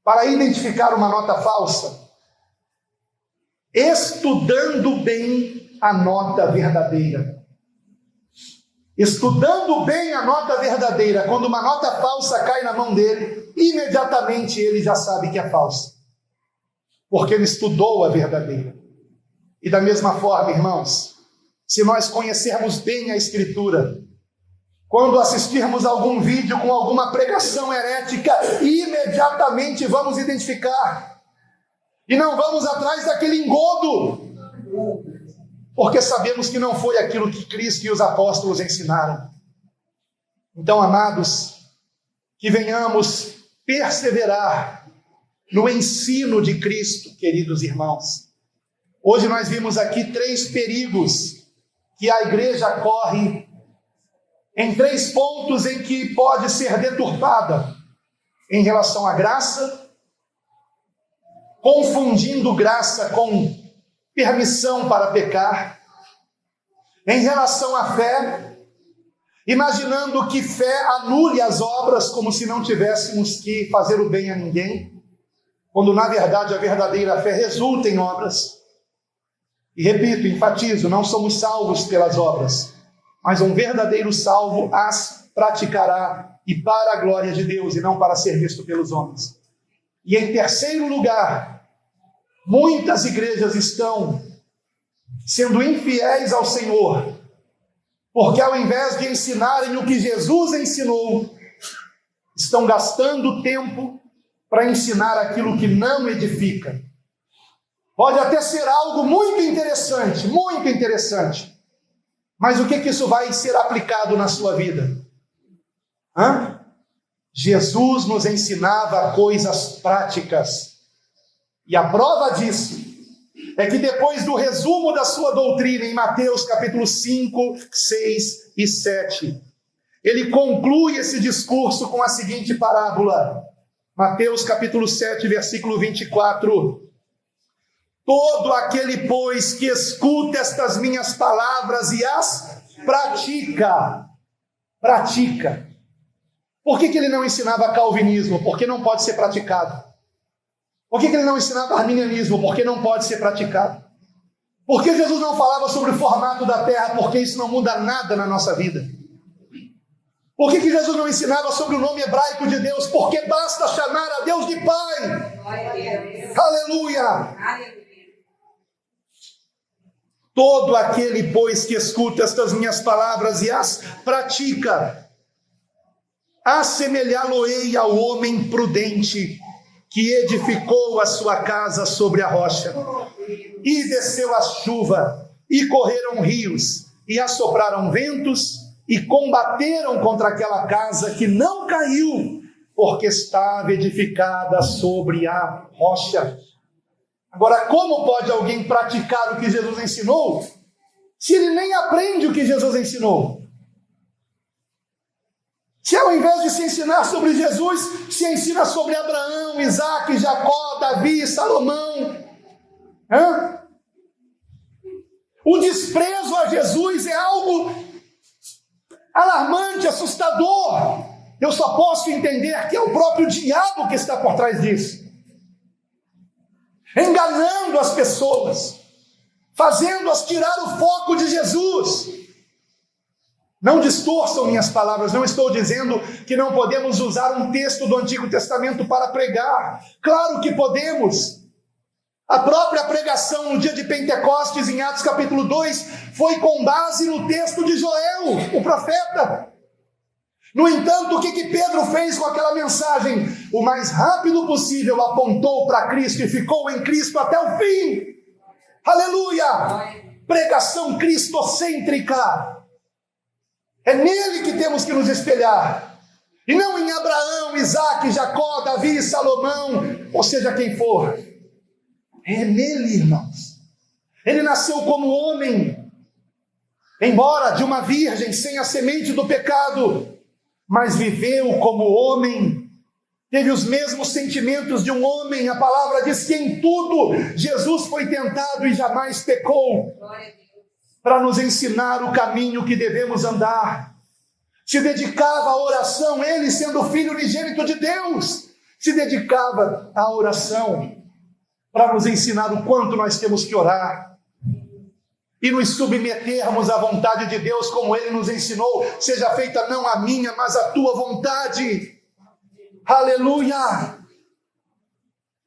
para identificar uma nota falsa? estudando bem a nota verdadeira. Estudando bem a nota verdadeira. Quando uma nota falsa cai na mão dele, imediatamente ele já sabe que é falsa, porque ele estudou a verdadeira. E da mesma forma, irmãos, se nós conhecermos bem a Escritura, quando assistirmos algum vídeo com alguma pregação herética, imediatamente vamos identificar. E não vamos atrás daquele engodo, porque sabemos que não foi aquilo que Cristo e os apóstolos ensinaram. Então, amados, que venhamos perseverar no ensino de Cristo, queridos irmãos. Hoje nós vimos aqui 3 perigos que a igreja corre, em 3 pontos em que pode ser deturpada: em relação à graça, confundindo graça com permissão para pecar; em relação à fé, imaginando que fé anule as obras, como se não tivéssemos que fazer o bem a ninguém, quando na verdade a verdadeira fé resulta em obras. E repito, enfatizo, não somos salvos pelas obras, mas um verdadeiro salvo as praticará, e para a glória de Deus, e não para ser visto pelos homens. E em terceiro lugar, muitas igrejas estão sendo infiéis ao Senhor, porque ao invés de ensinarem o que Jesus ensinou, estão gastando tempo para ensinar aquilo que não edifica. Pode até ser algo muito interessante, mas o que isso vai ser aplicado na sua vida? Jesus nos ensinava coisas práticas, e a prova disso é que depois do resumo da sua doutrina em Mateus capítulo 5, 6 e 7, ele conclui esse discurso com a seguinte parábola. Mateus capítulo 7, versículo 24. Todo aquele, pois, que escuta estas minhas palavras e as pratica. Por que ele não ensinava calvinismo? Porque não pode ser praticado. Por que ele não ensinava arminianismo? Porque não pode ser praticado. Por que Jesus não falava sobre o formato da terra? Porque isso não muda nada na nossa vida. Por que Jesus não ensinava sobre o nome hebraico de Deus? Porque basta chamar a Deus de Pai. Aleluia! Todo aquele, pois, que escuta estas minhas palavras e as pratica, assemelhá-lo-ei ao homem prudente que edificou a sua casa sobre a rocha. E desceu a chuva, e correram rios, e assopraram ventos, e combateram contra aquela casa, que não caiu, porque estava edificada sobre a rocha. Agora, como pode alguém praticar o que Jesus ensinou, se ele nem aprende o que Jesus ensinou? Se ao invés de se ensinar sobre Jesus, se ensina sobre Abraão, Isaac, Jacó, Davi, Salomão. O desprezo a Jesus é algo alarmante, assustador. Eu só posso entender que é o próprio diabo que está por trás disso, enganando as pessoas, fazendo-as tirar o foco de Jesus. Não distorçam minhas palavras, não estou dizendo que não podemos usar um texto do Antigo Testamento para pregar. Claro que podemos. A própria pregação no dia de Pentecostes, em Atos capítulo 2, foi com base no texto de Joel, o profeta. No entanto, o que Pedro fez com aquela mensagem? O mais rápido possível apontou para Cristo e ficou em Cristo até o fim. Aleluia! Pregação cristocêntrica. É nele que temos que nos espelhar, e não em Abraão, Isaac, Jacó, Davi, Salomão, ou seja, quem for. É nele, irmãos. Ele nasceu como homem, embora de uma virgem, sem a semente do pecado, mas viveu como homem, teve os mesmos sentimentos de um homem. A palavra diz que em tudo Jesus foi tentado e jamais pecou, para nos ensinar o caminho que devemos andar. Se dedicava à oração, ele sendo filho unigênito de Deus, se dedicava à oração, para nos ensinar o quanto nós temos que orar e nos submetermos à vontade de Deus, como Ele nos ensinou: seja feita não a minha, mas a tua vontade. Aleluia!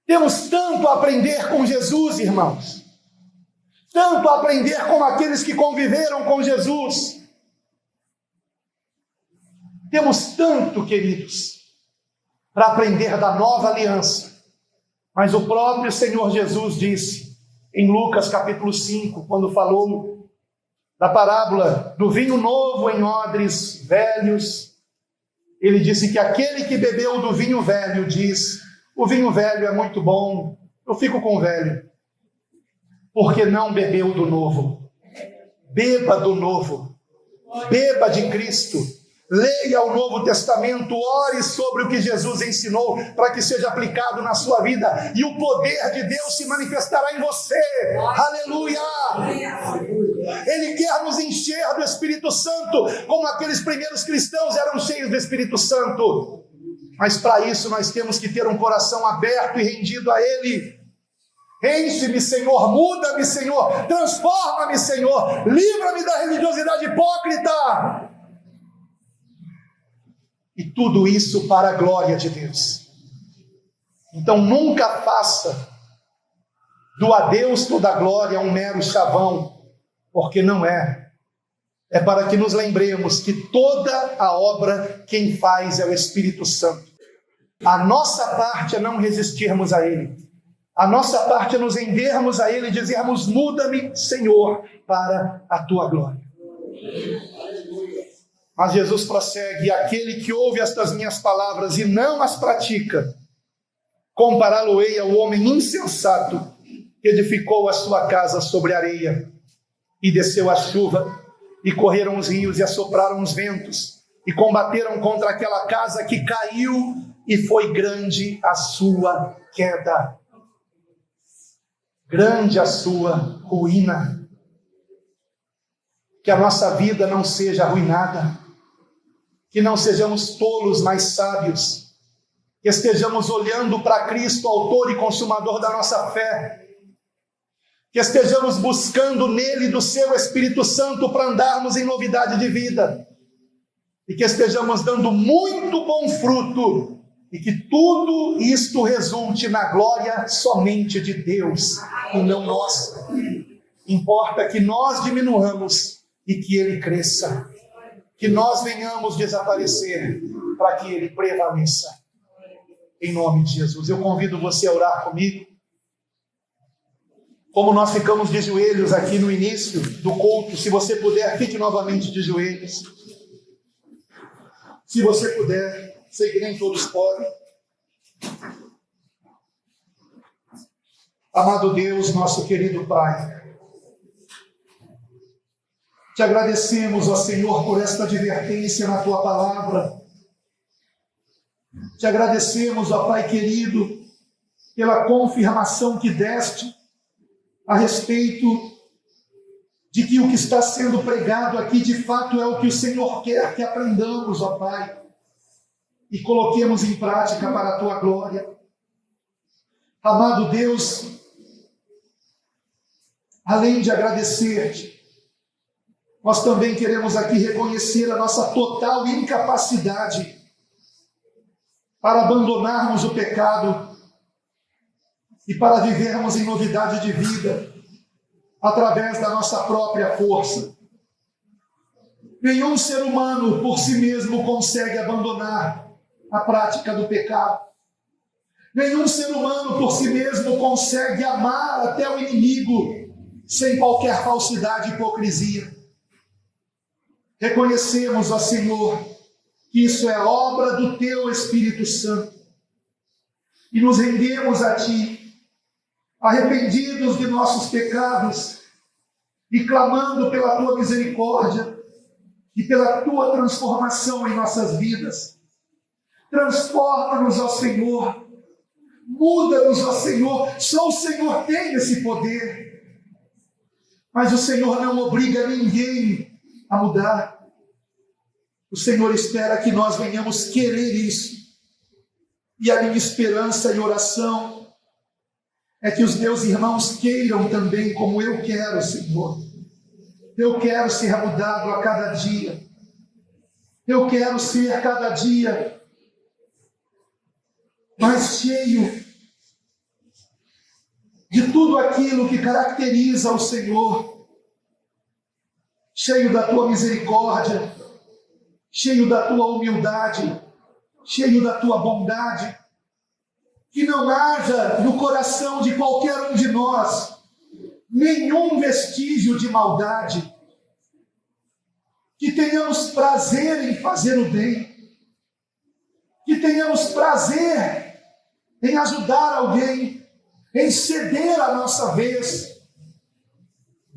Temos tanto a aprender com Jesus, irmãos, tanto a aprender com aqueles que conviveram com Jesus. Temos tanto, queridos, para aprender da nova aliança. Mas o próprio Senhor Jesus disse, em Lucas capítulo 5, quando falou da parábola do vinho novo em odres velhos, ele disse que aquele que bebeu do vinho velho diz: o vinho velho é muito bom, eu fico com o velho, porque não bebeu do novo. Beba do novo, beba de Cristo. Leia o Novo Testamento, ore sobre o que Jesus ensinou, para que seja aplicado na sua vida, e o poder de Deus se manifestará em você. Aleluia! Ele quer nos encher do Espírito Santo, como aqueles primeiros cristãos eram cheios do Espírito Santo. Mas para isso nós temos que ter um coração aberto e rendido a Ele. Enche-me, Senhor, muda-me, Senhor, transforma-me, Senhor, livra-me da religiosidade hipócrita. E tudo isso para a glória de Deus. Então nunca faça do a Deus toda a glória um mero chavão, porque não é. É para que nos lembremos que toda a obra quem faz é o Espírito Santo. A nossa parte é não resistirmos a Ele. A nossa parte é nos rendermos a Ele e dizermos: muda-me, Senhor, para a tua glória. Mas Jesus prossegue: aquele que ouve estas minhas palavras e não as pratica, compará-lo-ei ao homem insensato que edificou a sua casa sobre areia, e desceu a chuva, e correram os rios, e assopraram os ventos, e combateram contra aquela casa, que caiu, e foi grande a sua queda. Grande a sua ruína. Que a nossa vida não seja arruinada, que não sejamos tolos, mas sábios, que estejamos olhando para Cristo, autor e consumador da nossa fé, que estejamos buscando nele do seu Espírito Santo para andarmos em novidade de vida, e que estejamos dando muito bom fruto, e que tudo isto resulte na glória somente de Deus e não nossa. Importa que nós diminuamos e que Ele cresça, que nós venhamos desaparecer para que Ele prevaleça, em nome de Jesus. Eu convido você a orar comigo. Como nós ficamos de joelhos aqui no início do culto, se você puder, fique novamente de joelhos. Se você puder, sei que nem todos podem. Amado Deus, nosso querido Pai, te agradecemos, ó Senhor, por esta advertência na Tua palavra. Te agradecemos, ó Pai querido, pela confirmação que deste a respeito de que o que está sendo pregado aqui de fato é o que o Senhor quer que aprendamos, ó Pai, e coloquemos em prática para a Tua glória. Amado Deus, além de agradecer-te, nós também queremos aqui reconhecer a nossa total incapacidade para abandonarmos o pecado e para vivermos em novidade de vida através da nossa própria força. Nenhum ser humano por si mesmo consegue abandonar a prática do pecado. Nenhum ser humano por si mesmo consegue amar até o inimigo sem qualquer falsidade e hipocrisia. Reconhecemos, ó Senhor, que isso é obra do Teu Espírito Santo, e nos rendemos a Ti, arrependidos de nossos pecados e clamando pela Tua misericórdia e pela Tua transformação em nossas vidas. Transforma-nos, ó Senhor, muda-nos, ó Senhor. Só o Senhor tem esse poder, mas o Senhor não obriga ninguém a mudar. O Senhor espera que nós venhamos querer isso. E a minha esperança e oração é que os meus irmãos queiram também como eu quero, Senhor. Eu quero ser mudado a cada dia. Eu quero ser cada dia mais cheio de tudo aquilo que caracteriza o Senhor, cheio da tua misericórdia, cheio da tua humildade, cheio da tua bondade, que não haja no coração de qualquer um de nós nenhum vestígio de maldade, que tenhamos prazer em fazer o bem, que tenhamos prazer em ajudar alguém, em ceder a nossa vez.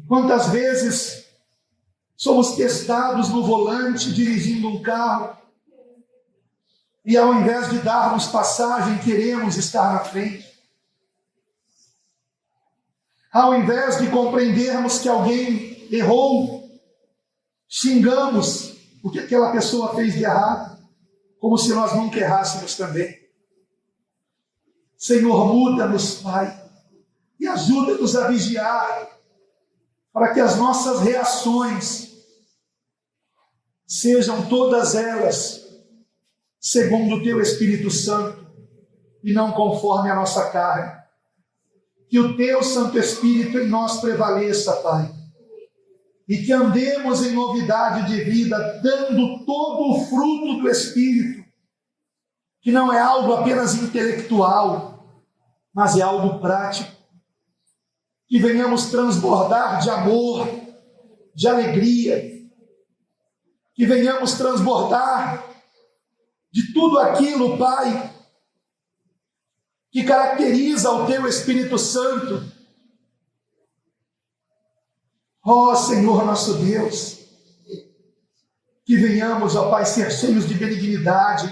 Quantas vezes somos testados no volante, dirigindo um carro, e ao invés de darmos passagem, queremos estar na frente. Ao invés de compreendermos que alguém errou, xingamos o que aquela pessoa fez de errado, como se nós nunca errássemos também. Senhor, muda-nos, Pai, e ajuda-nos a vigiar, para que as nossas reações sejam todas elas segundo o Teu Espírito Santo e não conforme a nossa carne. Que o Teu Santo Espírito em nós prevaleça, Pai, e que andemos em novidade de vida, dando todo o fruto do Espírito, que não é algo apenas intelectual, mas é algo prático. Que venhamos transbordar de amor, de alegria, que venhamos transbordar de tudo aquilo, Pai, que caracteriza o Teu Espírito Santo. Ó Senhor nosso Deus, que venhamos, ó Pai, ser cheios de benignidade,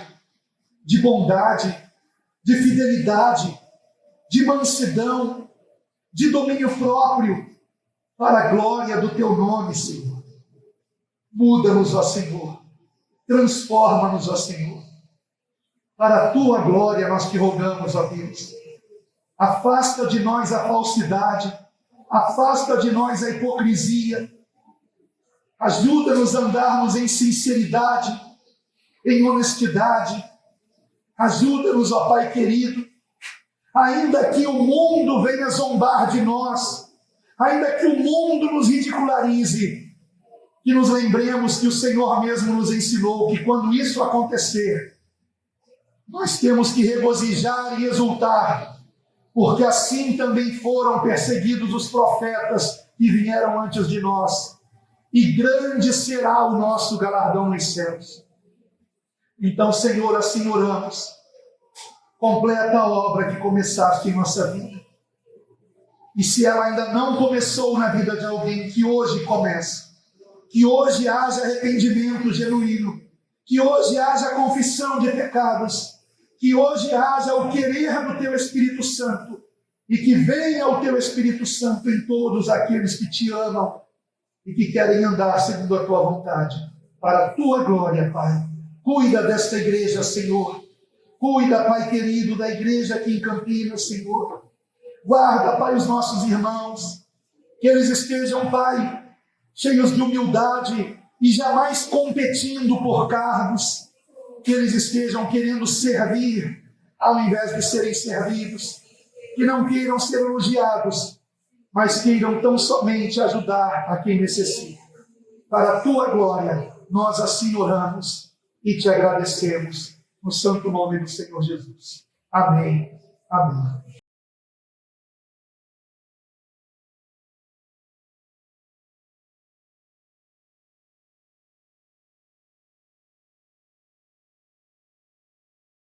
de bondade, de fidelidade, de mansidão, de domínio próprio, para a glória do Teu nome, Senhor. Muda-nos, ó Senhor, transforma-nos, ó Senhor. Para a Tua glória nós te rogamos, ó Deus. Afasta de nós a falsidade, afasta de nós a hipocrisia. Ajuda-nos a andarmos em sinceridade, em honestidade. Ajuda-nos, ó Pai querido, ainda que o mundo venha zombar de nós, ainda que o mundo nos ridicularize, que nos lembremos que o Senhor mesmo nos ensinou que quando isso acontecer, nós temos que regozijar e exultar, porque assim também foram perseguidos os profetas que vieram antes de nós, e grande será o nosso galardão nos céus. Então, Senhor, assim oramos, completa a obra que começaste em nossa vida, e se ela ainda não começou na vida de alguém, que hoje comece, que hoje haja arrependimento genuíno, que hoje haja confissão de pecados, que hoje haja o querer do Teu Espírito Santo, e que venha o Teu Espírito Santo em todos aqueles que Te amam e que querem andar segundo a Tua vontade, para a Tua glória, Pai. Cuida desta igreja, Senhor. Cuida, Pai querido, da igreja aqui em Campinas, Senhor. Guarda, Pai, os nossos irmãos, que eles estejam, Pai, cheios de humildade e jamais competindo por cargos, que eles estejam querendo servir ao invés de serem servidos, que não queiram ser elogiados, mas queiram tão somente ajudar a quem necessita. Para a Tua glória, nós assim oramos e Te agradecemos, no santo nome do Senhor Jesus. Amém. Amém.